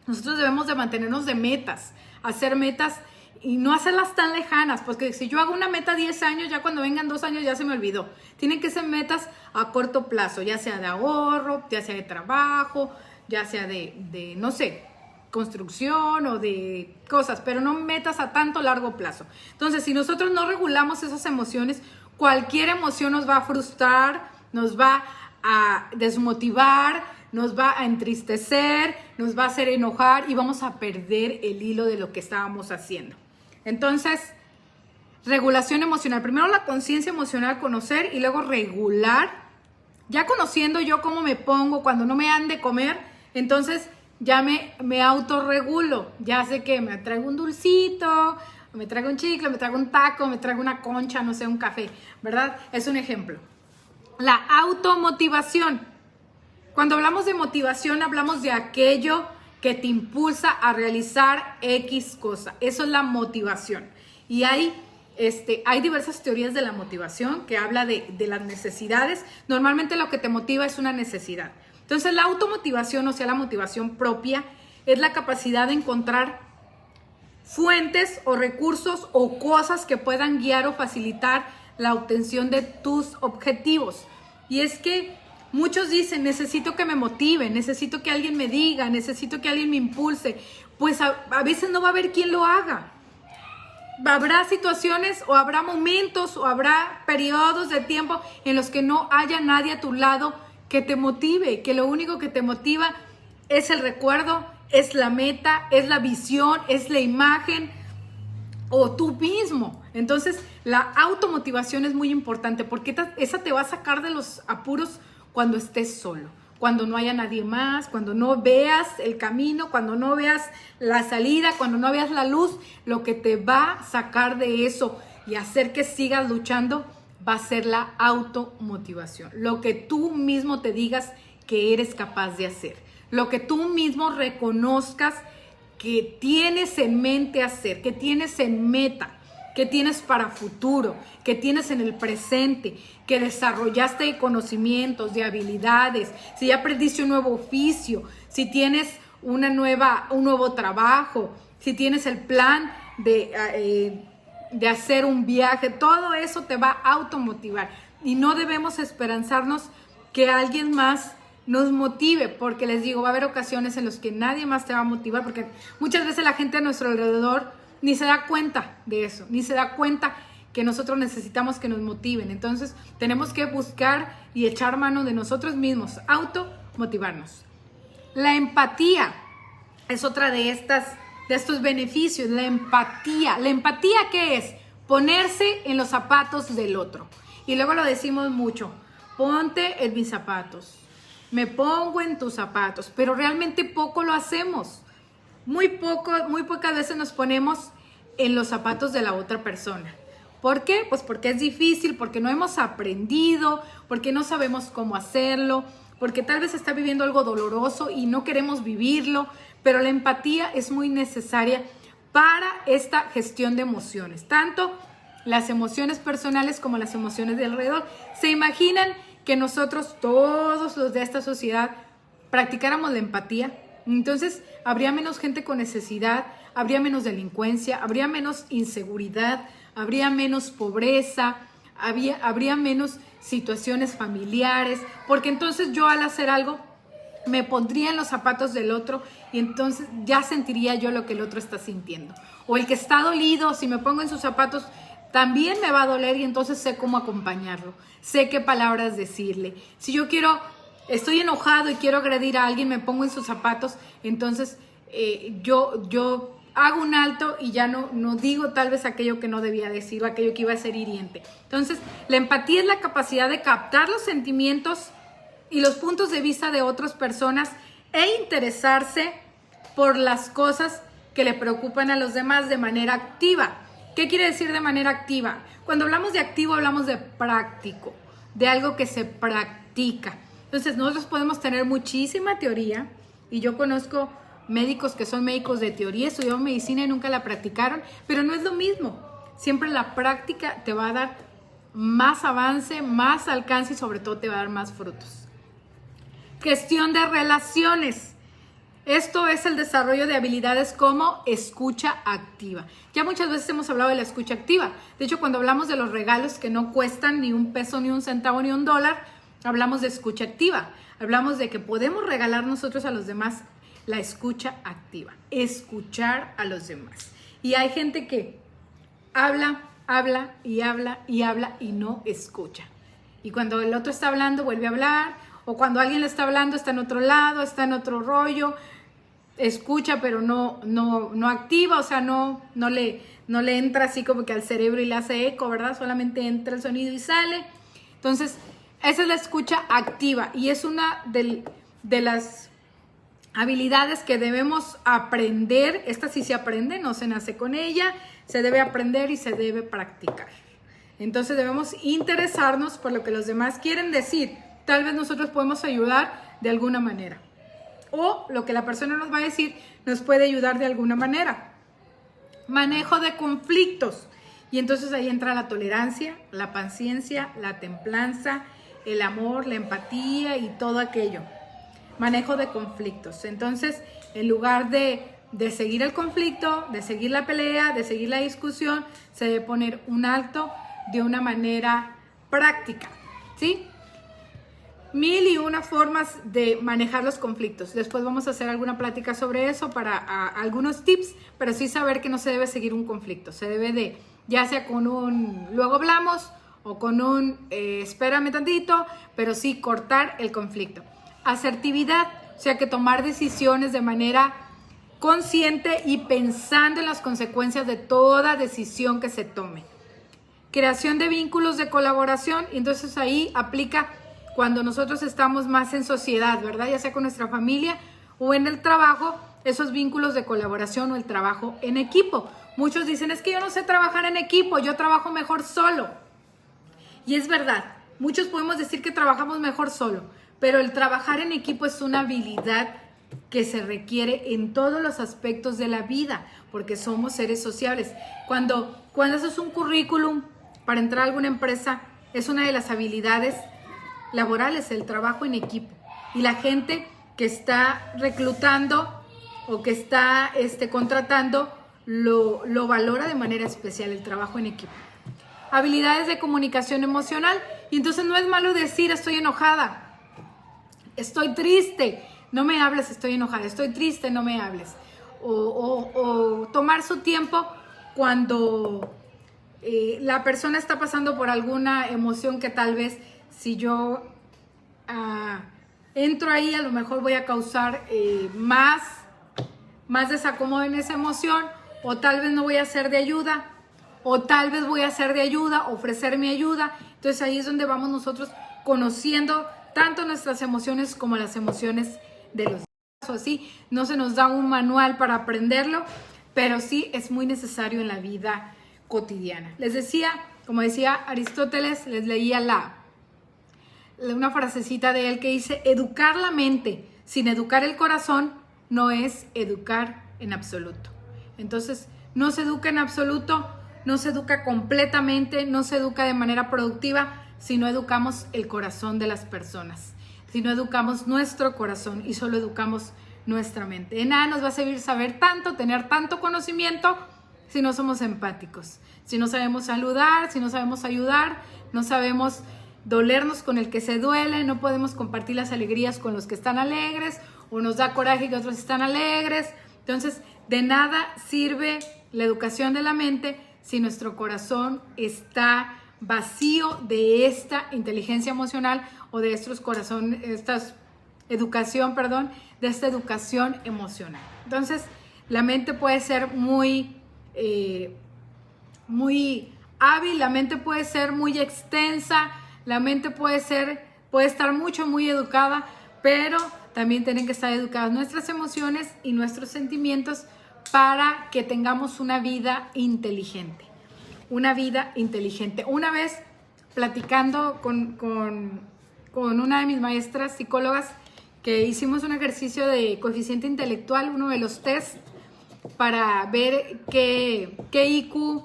nosotros debemos de mantenernos de metas, hacer metas y no hacerlas tan lejanas, porque si yo hago una meta 10 años, ya cuando vengan 2 años ya se me olvidó. Tienen que ser metas a corto plazo, ya sea de ahorro, ya sea de trabajo, ya sea de no sé, construcción o de cosas, pero no metas a tanto largo plazo. Entonces, si nosotros no regulamos esas emociones, cualquier emoción nos va a frustrar, nos va a desmotivar, nos va a entristecer, nos va a hacer enojar y vamos a perder el hilo de lo que estábamos haciendo. Entonces, regulación emocional. Primero la conciencia emocional, conocer, y luego regular. Ya conociendo yo cómo me pongo cuando no me han de comer, entonces ya me autorregulo. Ya sé que me traigo un dulcito, me traigo un chicle, me traigo un taco, me traigo una concha, no sé, un café, ¿verdad? Es un ejemplo. La automotivación. Cuando hablamos de motivación, hablamos de aquello que te impulsa a realizar X cosa. Eso es la motivación. Y hay diversas teorías de la motivación que habla de las necesidades. Normalmente lo que te motiva es una necesidad. Entonces la automotivación, o sea, la motivación propia, es la capacidad de encontrar fuentes o recursos o cosas que puedan guiar o facilitar la obtención de tus objetivos. Y es que muchos dicen, necesito que me motiven, necesito que alguien me diga, necesito que alguien me impulse. Pues a veces no va a haber quien lo haga. Habrá situaciones o habrá momentos o habrá periodos de tiempo en los que no haya nadie a tu lado que te motive, que lo único que te motiva es el recuerdo, es la meta, es la visión, es la imagen o tú mismo. Entonces, la automotivación es muy importante porque esa te va a sacar de los apuros cuando estés solo, cuando no haya nadie más, cuando no veas el camino, cuando no veas la salida, cuando no veas la luz. Lo que te va a sacar de eso y hacer que sigas luchando va a ser la automotivación. Lo que tú mismo te digas que eres capaz de hacer. Lo que tú mismo reconozcas que tienes en mente hacer, que tienes en meta, que tienes para futuro, que tienes en el presente, que desarrollaste de conocimientos, de habilidades, si ya aprendiste un nuevo oficio, si tienes un nuevo trabajo, si tienes el plan de hacer un viaje, todo eso te va a automotivar. Y no debemos esperanzarnos que alguien más nos motive, porque les digo, va a haber ocasiones en las que nadie más te va a motivar, porque muchas veces la gente a nuestro alrededor ni se da cuenta de eso, ni se da cuenta que nosotros necesitamos que nos motiven. Entonces tenemos que buscar y echar mano de nosotros mismos, automotivarnos. La empatía es otra de estos beneficios. La empatía, ¿qué es? Ponerse en los zapatos del otro. Y luego lo decimos mucho, ponte en mis zapatos, me pongo en tus zapatos, pero realmente poco lo hacemos. Muy pocas veces nos ponemos en los zapatos de la otra persona. ¿Por qué? Pues porque es difícil, porque no hemos aprendido, porque no sabemos cómo hacerlo, porque tal vez está viviendo algo doloroso y no queremos vivirlo, pero la empatía es muy necesaria para esta gestión de emociones, tanto las emociones personales como las emociones de alrededor. ¿Se imaginan que nosotros, todos los de esta sociedad, practicáramos la empatía? Entonces habría menos gente con necesidad, habría menos delincuencia, habría menos inseguridad, habría menos pobreza, habría menos situaciones familiares, porque entonces yo al hacer algo me pondría en los zapatos del otro y entonces ya sentiría yo lo que el otro está sintiendo. O el que está dolido, si me pongo en sus zapatos, también me va a doler y entonces sé cómo acompañarlo, sé qué palabras decirle. Si yo estoy enojado y quiero agredir a alguien, me pongo en sus zapatos, entonces yo hago un alto y ya no digo tal vez aquello que no debía decir o aquello que iba a ser hiriente. Entonces, la empatía es la capacidad de captar los sentimientos y los puntos de vista de otras personas e interesarse por las cosas que le preocupan a los demás de manera activa. ¿Qué quiere decir de manera activa? Cuando hablamos de activo, hablamos de práctico, de algo que se practica. Entonces, nosotros podemos tener muchísima teoría, y yo conozco médicos que son médicos de teoría, estudiaron medicina y nunca la practicaron, pero no es lo mismo. Siempre la práctica te va a dar más avance, más alcance y sobre todo te va a dar más frutos. Gestión de relaciones. Esto es el desarrollo de habilidades como escucha activa. Ya muchas veces hemos hablado de la escucha activa. De hecho, cuando hablamos de los regalos que no cuestan ni un peso, ni un centavo, ni un dólar, hablamos de escucha activa. Hablamos de que podemos regalar nosotros a los demás la escucha activa. Escuchar a los demás. Y hay gente que habla y no escucha. Y cuando el otro está hablando, vuelve a hablar. O cuando alguien le está hablando, está en otro lado, está en otro rollo. Escucha, pero no activa, o sea, no le entra así como que al cerebro y le hace eco, ¿verdad? Solamente entra el sonido y sale. Entonces, esa es la escucha activa y es una de las habilidades que debemos aprender. Esta sí se aprende, no se nace con ella, se debe aprender y se debe practicar. Entonces debemos interesarnos por lo que los demás quieren decir. Tal vez nosotros podemos ayudar de alguna manera. O lo que la persona nos va a decir nos puede ayudar de alguna manera. Manejo de conflictos. Y entonces ahí entra la tolerancia, la paciencia, la templanza, el amor, la empatía y todo aquello. Manejo de conflictos. Entonces, en lugar de seguir el conflicto, de seguir la pelea, de seguir la discusión, se debe poner un alto de una manera práctica, ¿sí? 1001 formas de manejar los conflictos. Después vamos a hacer alguna plática sobre eso para algunos tips, pero sí saber que no se debe seguir un conflicto. Se debe de, ya sea con un luego hablamos o con un espérame tantito, pero sí cortar el conflicto. Asertividad, o sea que tomar decisiones de manera consciente y pensando en las consecuencias de toda decisión que se tome. Creación de vínculos de colaboración, y entonces ahí aplica cuando nosotros estamos más en sociedad, ¿verdad? Ya sea con nuestra familia o en el trabajo, esos vínculos de colaboración o el trabajo en equipo. Muchos dicen, es que yo no sé trabajar en equipo, yo trabajo mejor solo. Y es verdad, muchos podemos decir que trabajamos mejor solo, pero el trabajar en equipo es una habilidad que se requiere en todos los aspectos de la vida, porque somos seres sociables. Cuando haces un currículum para entrar a alguna empresa, es una de las habilidades laborales, el trabajo en equipo. Y la gente que está reclutando o que está contratando lo valora de manera especial, el trabajo en equipo. Habilidades de comunicación emocional. Y entonces no es malo decir estoy enojada, estoy triste, no me hables, estoy enojada, estoy triste, no me hables. O tomar su tiempo cuando la persona está pasando por alguna emoción que tal vez si yo entro ahí, a lo mejor voy a causar más desacomodo en esa emoción, o tal vez no voy a ser de ayuda, o tal vez voy a ser de ayuda, ofrecer mi ayuda. Entonces ahí es donde vamos nosotros conociendo tanto nuestras emociones como las emociones de los demás. Así no se nos da un manual para aprenderlo, pero sí es muy necesario en la vida cotidiana. Les decía, como decía Aristóteles, les leía una frasecita de él que dice: educar la mente sin educar el corazón no es educar en absoluto. Entonces, no se educa en absoluto, no se educa completamente, no se educa de manera productiva si no educamos el corazón de las personas, si no educamos nuestro corazón y solo educamos nuestra mente. De nada nos va a servir saber tanto, tener tanto conocimiento, si no somos empáticos, si no sabemos saludar, si no sabemos ayudar, no sabemos dolernos con el que se duele, no podemos compartir las alegrías con los que están alegres, o nos da coraje que otros están alegres. Entonces, de nada sirve la educación de la mente si nuestro corazón está vacío de esta inteligencia emocional o de esta educación emocional. Entonces, la mente puede ser muy hábil, la mente puede ser muy extensa, la mente puede estar muy educada, pero también tienen que estar educadas nuestras emociones y nuestros sentimientos para que tengamos una vida inteligente. Una vida inteligente. Una vez platicando con una de mis maestras psicólogas, que hicimos un ejercicio de coeficiente intelectual, uno de los test, para ver qué IQ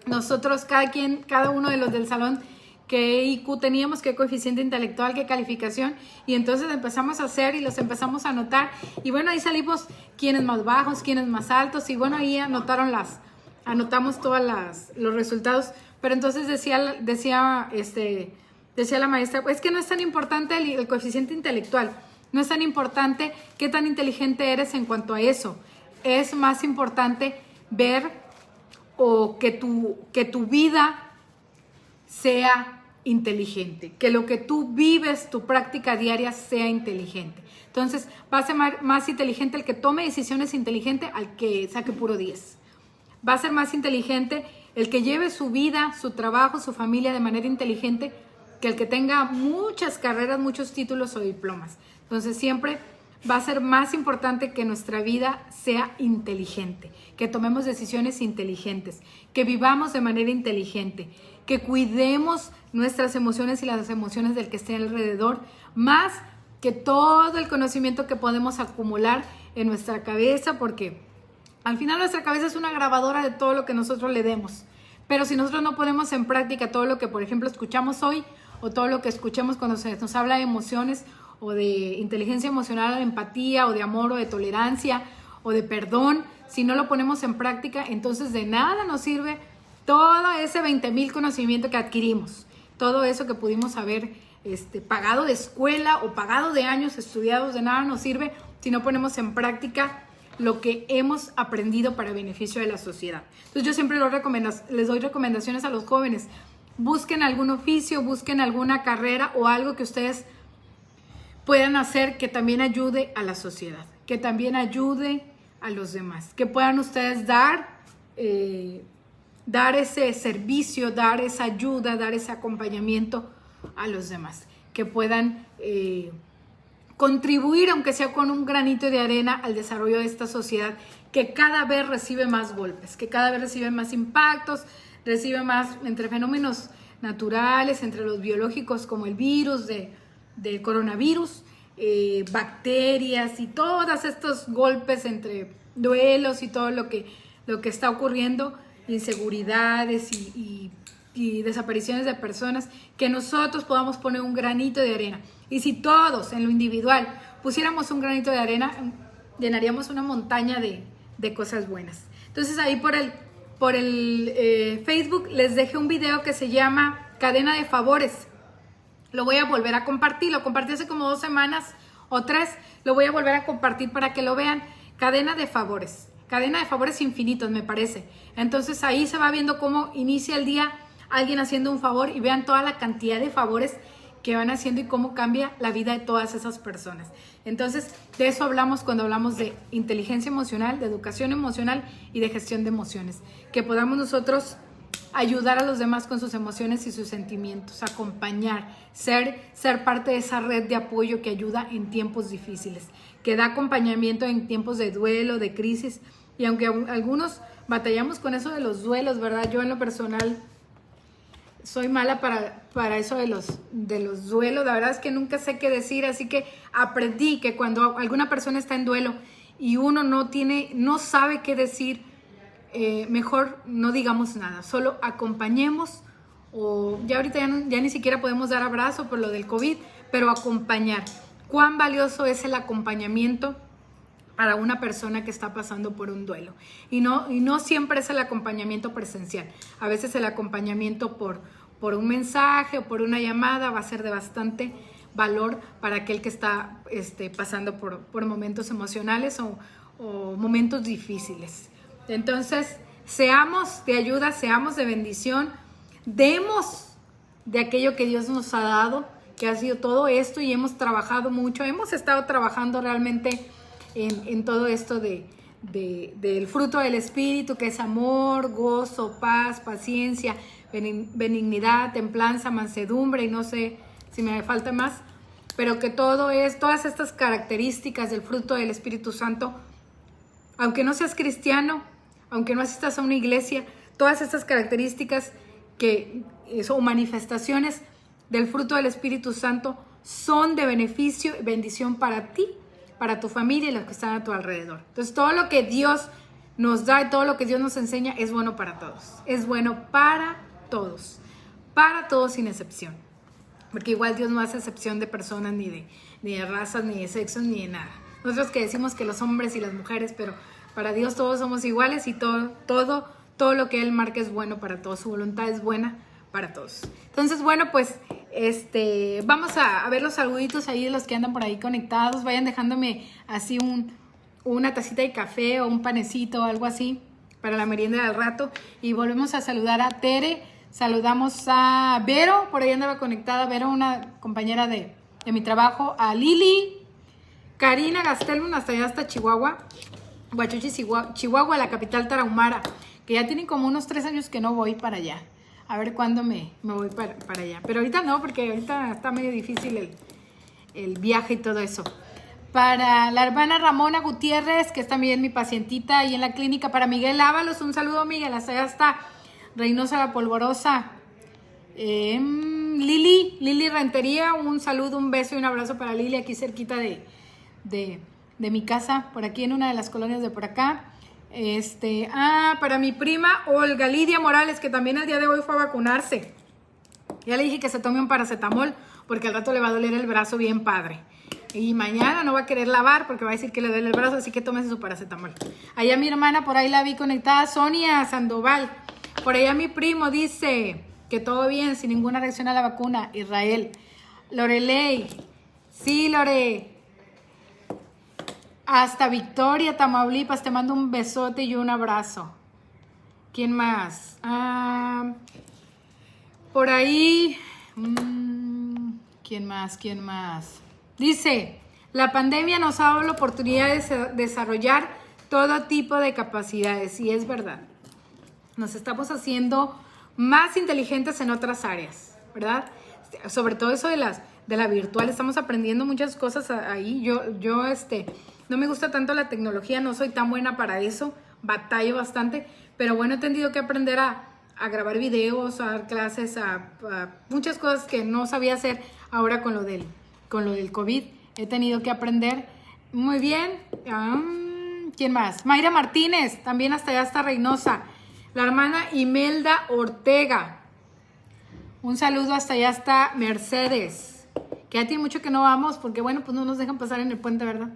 nosotros, cada uno de los del salón, qué IQ teníamos, qué coeficiente intelectual, qué calificación, y entonces empezamos a hacer y los empezamos a anotar, y bueno, ahí salimos quiénes más bajos, quiénes más altos, y bueno, ahí anotamos todos los resultados. Pero entonces decía la maestra, es que no es tan importante el coeficiente intelectual, no es tan importante qué tan inteligente eres en cuanto a eso, es más importante ver o que tu vida sea inteligente, que lo que tú vives, tu práctica diaria sea inteligente. Entonces va a ser más inteligente el que tome decisiones inteligentes al que saque puro 10. Va a ser más inteligente el que lleve su vida, su trabajo, su familia de manera inteligente que el que tenga muchas carreras, muchos títulos o diplomas. Entonces siempre va a ser más importante que nuestra vida sea inteligente, que tomemos decisiones inteligentes, que vivamos de manera inteligente, que cuidemos nuestras emociones y las emociones del que esté alrededor, más que todo el conocimiento que podemos acumular en nuestra cabeza, porque al final nuestra cabeza es una grabadora de todo lo que nosotros le demos. Pero si nosotros no ponemos en práctica todo lo que, por ejemplo, escuchamos hoy, o todo lo que escuchemos cuando se nos habla de emociones, o de inteligencia emocional, o de empatía, o de amor, o de tolerancia, o de perdón, si no lo ponemos en práctica, entonces de nada nos sirve todo ese 20,000 conocimiento que adquirimos, todo eso que pudimos haber pagado de escuela o pagado de años estudiados, de nada nos sirve si no ponemos en práctica lo que hemos aprendido para beneficio de la sociedad. Entonces yo siempre les doy recomendaciones a los jóvenes: busquen algún oficio, busquen alguna carrera o algo que ustedes puedan hacer que también ayude a la sociedad, que también ayude a los demás, que puedan ustedes dar ese servicio, dar esa ayuda, dar ese acompañamiento a los demás, que puedan contribuir, aunque sea con un granito de arena, al desarrollo de esta sociedad que cada vez recibe más golpes, que cada vez recibe más impactos, recibe más entre fenómenos naturales, entre los biológicos como el virus del coronavirus, bacterias y todos estos golpes entre duelos y todo lo que está ocurriendo, inseguridades y desapariciones de personas, que nosotros podamos poner un granito de arena. Y si todos en lo individual pusiéramos un granito de arena, llenaríamos una montaña de cosas buenas. Entonces ahí por el Facebook les dejé un video que se llama Cadena de Favores. Lo voy a volver a compartir, lo compartí hace como 2 semanas o 3, lo voy a volver a compartir para que lo vean. Cadena de favores infinitos, me parece. Entonces ahí se va viendo cómo inicia el día alguien haciendo un favor, y vean toda la cantidad de favores que van haciendo y cómo cambia la vida de todas esas personas. Entonces, de eso hablamos cuando hablamos de inteligencia emocional, de educación emocional y de gestión de emociones. Que podamos nosotros ayudar a los demás con sus emociones y sus sentimientos, acompañar, ser parte de esa red de apoyo que ayuda en tiempos difíciles, que da acompañamiento en tiempos de duelo, de crisis. Y aunque algunos batallamos con eso de los duelos, ¿verdad? Yo en lo personal soy mala para eso de los duelos. La verdad es que nunca sé qué decir, así que aprendí que cuando alguna persona está en duelo y uno no sabe qué decir, mejor no digamos nada, solo acompañemos, o ya ahorita ya ni siquiera podemos dar abrazo por lo del COVID, pero acompañar. Cuán valioso es el acompañamiento para una persona que está pasando por un duelo. Y no siempre es el acompañamiento presencial. A veces el acompañamiento por un mensaje o por una llamada va a ser de bastante valor para aquel que está pasando por momentos emocionales o momentos difíciles. Entonces, seamos de ayuda, seamos de bendición, demos de aquello que Dios nos ha dado, que ha sido todo esto, y hemos trabajado mucho, hemos estado trabajando realmente en todo esto del fruto del Espíritu, que es amor, gozo, paz, paciencia, benignidad, templanza, mansedumbre, y no sé si me falta más, pero que todas estas características del fruto del Espíritu Santo, aunque no seas cristiano, aunque no asistas a una iglesia, todas estas características o manifestaciones del fruto del Espíritu Santo son de beneficio y bendición para ti, para tu familia y los que están a tu alrededor. Entonces, todo lo que Dios nos da y todo lo que Dios nos enseña es bueno para todos. Es bueno para todos sin excepción. Porque igual Dios no hace excepción de personas, ni de razas, ni de sexos, ni de nada. Nosotros que decimos que los hombres y las mujeres, pero para Dios todos somos iguales, y todo lo que Él marca es bueno para todos. Su voluntad es buena para todos. Entonces, bueno, pues vamos a ver los saluditos ahí de los que andan por ahí conectados. Vayan dejándome así una tacita de café o un panecito o algo así para la merienda del rato. Y volvemos a saludar a Tere. Saludamos a Vero, por ahí andaba conectada. Vero, una compañera de mi trabajo. A Lili, Karina Gastelum, hasta allá, hasta Chihuahua. Huachuchi, Chihuahua, la capital tarahumara, que ya tienen como unos 3 años que no voy para allá. A ver cuándo me voy para allá. Pero ahorita no, porque ahorita está medio difícil el viaje y todo eso. Para la hermana Ramona Gutiérrez, que es también mi pacientita ahí en la clínica. Para Miguel Ábalos, un saludo, Miguel. Hasta allá está Reynosa la Polvorosa. Lili Rentería, un saludo, un beso y un abrazo para Lili, aquí cerquita de mi casa, por aquí en una de las colonias de por acá. Para mi prima Olga Lidia Morales, que también el día de hoy fue a vacunarse. Ya le dije que se tome un paracetamol, porque al rato le va a doler el brazo bien padre. Y mañana no va a querer lavar porque va a decir que le duele el brazo, así que tómese su paracetamol. Allá mi hermana, por ahí la vi conectada, Sonia Sandoval. Por allá mi primo dice que todo bien, sin ninguna reacción a la vacuna. Israel. Lorelei. Sí, Lore. Hasta Victoria, Tamaulipas, te mando un besote y un abrazo. ¿Quién más? Por ahí. ¿Quién más? Dice, la pandemia nos ha dado la oportunidad de desarrollar todo tipo de capacidades, y es verdad. Nos estamos haciendo más inteligentes en otras áreas, ¿verdad? Sobre todo eso de la virtual, estamos aprendiendo muchas cosas ahí. Yo no me gusta tanto la tecnología, no soy tan buena para eso, batallo bastante, pero bueno, he tenido que aprender a a grabar videos, a dar clases, a muchas cosas que no sabía hacer ahora con lo del COVID. He tenido que aprender. Muy bien. ¿Quién más? Mayra Martínez, también hasta allá está Reynosa. La hermana Imelda Ortega. Un saludo hasta allá está Mercedes. Que ya tiene mucho que no vamos porque, bueno, pues no nos dejan pasar en el puente, ¿verdad?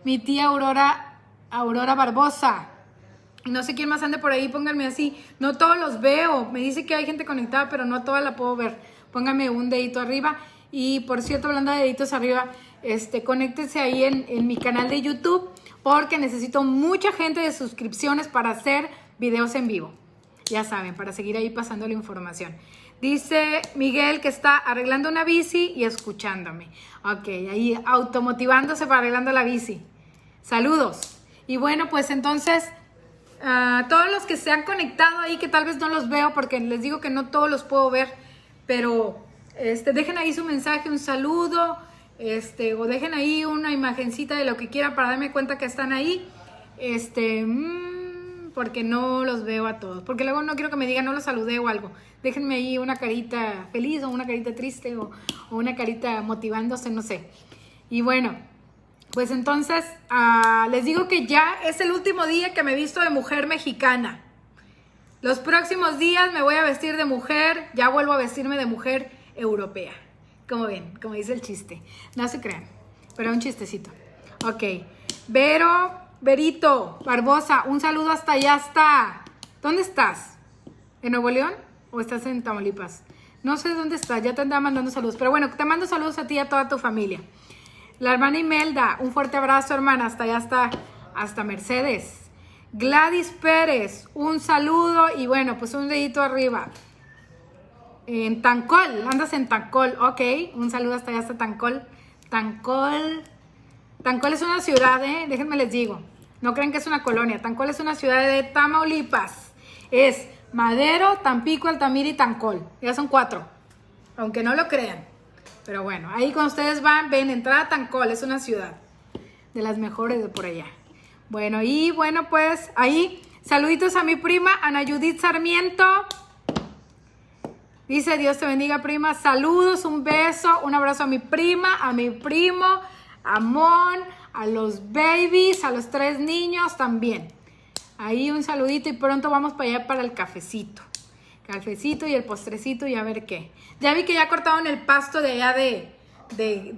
Mi tía Aurora Barbosa. Y no sé quién más ande por ahí, pónganme así. No todos los veo. Me dice que hay gente conectada, pero no toda la puedo ver. Pónganme un dedito arriba. Y por cierto, hablando de deditos arriba, conéctense ahí en mi canal de YouTube, porque necesito mucha gente de suscripciones para hacer videos en vivo. Ya saben, para seguir ahí pasando la información. Dice Miguel que está arreglando una bici y escuchándome. Ok, ahí automotivándose para arreglando la bici. Saludos. Y bueno, pues entonces, todos los que se han conectado ahí, que tal vez no los veo porque les digo que no todos los puedo ver, pero dejen ahí su mensaje, un saludo, o dejen ahí una imagencita de lo que quieran para darme cuenta que están ahí, porque no los veo a todos, porque luego no quiero que me digan no los saludé o algo. Déjenme ahí una carita feliz o una carita triste o una carita motivándose, no sé. Y bueno, pues entonces les digo que ya es el último día que me he visto de mujer mexicana. Los próximos días me voy a vestir de mujer, ya vuelvo a vestirme de mujer europea. Como ven, como dice el chiste. No se crean, pero un chistecito. Ok. Verito Barbosa, un saludo hasta allá hasta. ¿Dónde estás? ¿En Nuevo León o estás en Tamaulipas? No sé dónde estás, ya te andaba mandando saludos. Pero bueno, te mando saludos a ti y a toda tu familia. La hermana Imelda, un fuerte abrazo, hermana, hasta allá hasta Mercedes. Gladys Pérez, un saludo y bueno, pues un dedito arriba. En Tancol, andas en Tancol, ok, un saludo hasta allá hasta Tancol. Tancol es una ciudad, déjenme les digo, no crean que es una colonia. Tancol es una ciudad de Tamaulipas. Es Madero, Tampico, Altamira y Tancol, ya son 4, aunque no lo crean. Pero bueno, ahí cuando ustedes ven, entrada a Tancol, es una ciudad de las mejores de por allá. Bueno, y bueno, pues ahí, saluditos a mi prima, Ana Judith Sarmiento. Dice, Dios te bendiga, prima. Saludos, un beso, un abrazo a mi prima, a mi primo, a Mon, a los babies, a los 3 niños también. Ahí un saludito y pronto vamos para allá para el cafecito. Cafecito y el postrecito y a ver qué. Ya vi que ya cortaron el pasto de allá de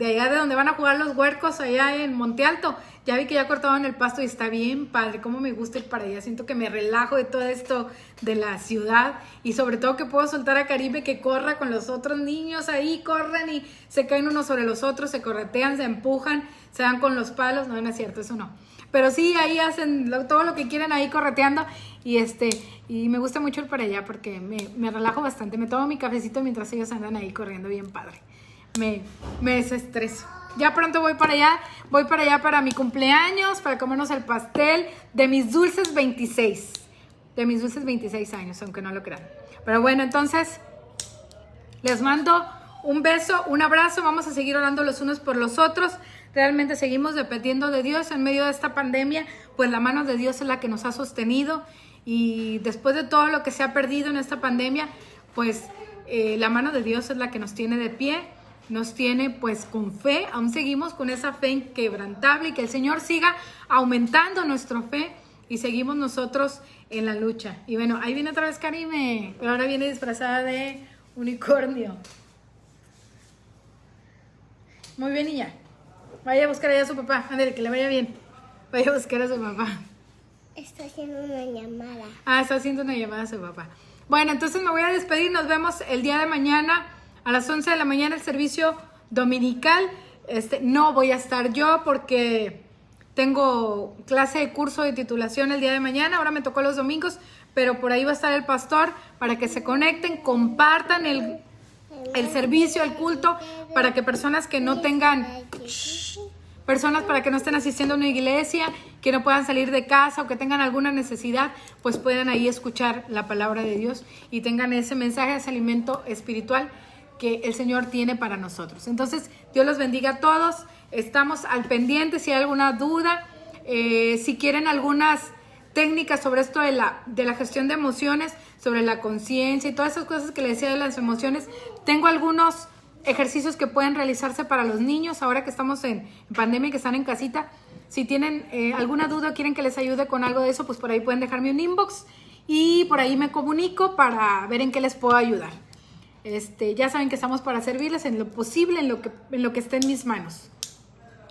allá de donde van a jugar los huercos allá en Monte Alto. Ya vi que ya cortaron el pasto y está bien padre. Cómo me gusta ir para allá. Siento que me relajo de todo esto de la ciudad y sobre todo que puedo soltar a Caribe que corra con los otros niños ahí, corren y se caen unos sobre los otros, se corretean, se empujan, se dan con los palos. No, no es cierto, eso no. Pero sí, ahí hacen todo lo que quieren ahí correteando y me gusta mucho ir para allá porque me relajo bastante. Me tomo mi cafecito mientras ellos andan ahí corriendo bien padre. Me desestreso. Ya pronto voy para allá para mi cumpleaños, para comernos el pastel de mis dulces 26. De mis dulces 26 años, aunque no lo crean. Pero bueno, entonces les mando un beso, un abrazo. Vamos a seguir orando los unos por los otros. Realmente seguimos dependiendo de Dios en medio de esta pandemia, pues la mano de Dios es la que nos ha sostenido y después de todo lo que se ha perdido en esta pandemia, pues la mano de Dios es la que nos tiene de pie, nos tiene pues con fe, aún seguimos con esa fe inquebrantable y que el Señor siga aumentando nuestra fe y seguimos nosotros en la lucha. Y bueno, ahí viene otra vez Karime, pero ahora viene disfrazada de unicornio. Muy bien, niña. Vaya a buscar allá a su papá. Ándale, que le vaya bien. Vaya a buscar a su papá. Está haciendo una llamada. Está haciendo una llamada a su papá. Bueno, entonces me voy a despedir. Nos vemos el día de mañana a las 11 de la mañana, el servicio dominical. No voy a estar yo porque tengo clase de curso de titulación el día de mañana. Ahora me tocó los domingos, pero por ahí va a estar el pastor para que se conecten, compartan el servicio, el culto, para que personas que no tengan, personas para que no estén asistiendo a una iglesia, que no puedan salir de casa o que tengan alguna necesidad, pues puedan ahí escuchar la palabra de Dios y tengan ese mensaje, ese alimento espiritual que el Señor tiene para nosotros. Entonces, Dios los bendiga a todos. Estamos al pendiente si hay alguna duda, si quieren algunas técnicas sobre esto de la gestión de emociones, sobre la conciencia y todas esas cosas que le decía de las emociones. Tengo algunos ejercicios que pueden realizarse para los niños ahora que estamos en pandemia y que están en casita. Si tienen alguna duda o quieren que les ayude con algo de eso, pues por ahí pueden dejarme un inbox y por ahí me comunico para ver en qué les puedo ayudar. Ya saben que estamos para servirles en lo posible, en lo que esté en mis manos.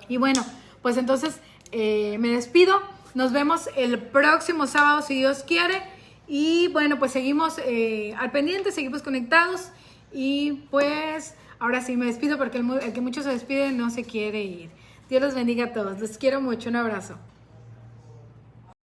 Y bueno, pues entonces me despido. Nos vemos el próximo sábado si Dios quiere. Y bueno, pues seguimos al pendiente, seguimos conectados. Y pues ahora sí me despido porque el que mucho se despide no se quiere ir. Dios los bendiga a todos. Los quiero mucho. Un abrazo.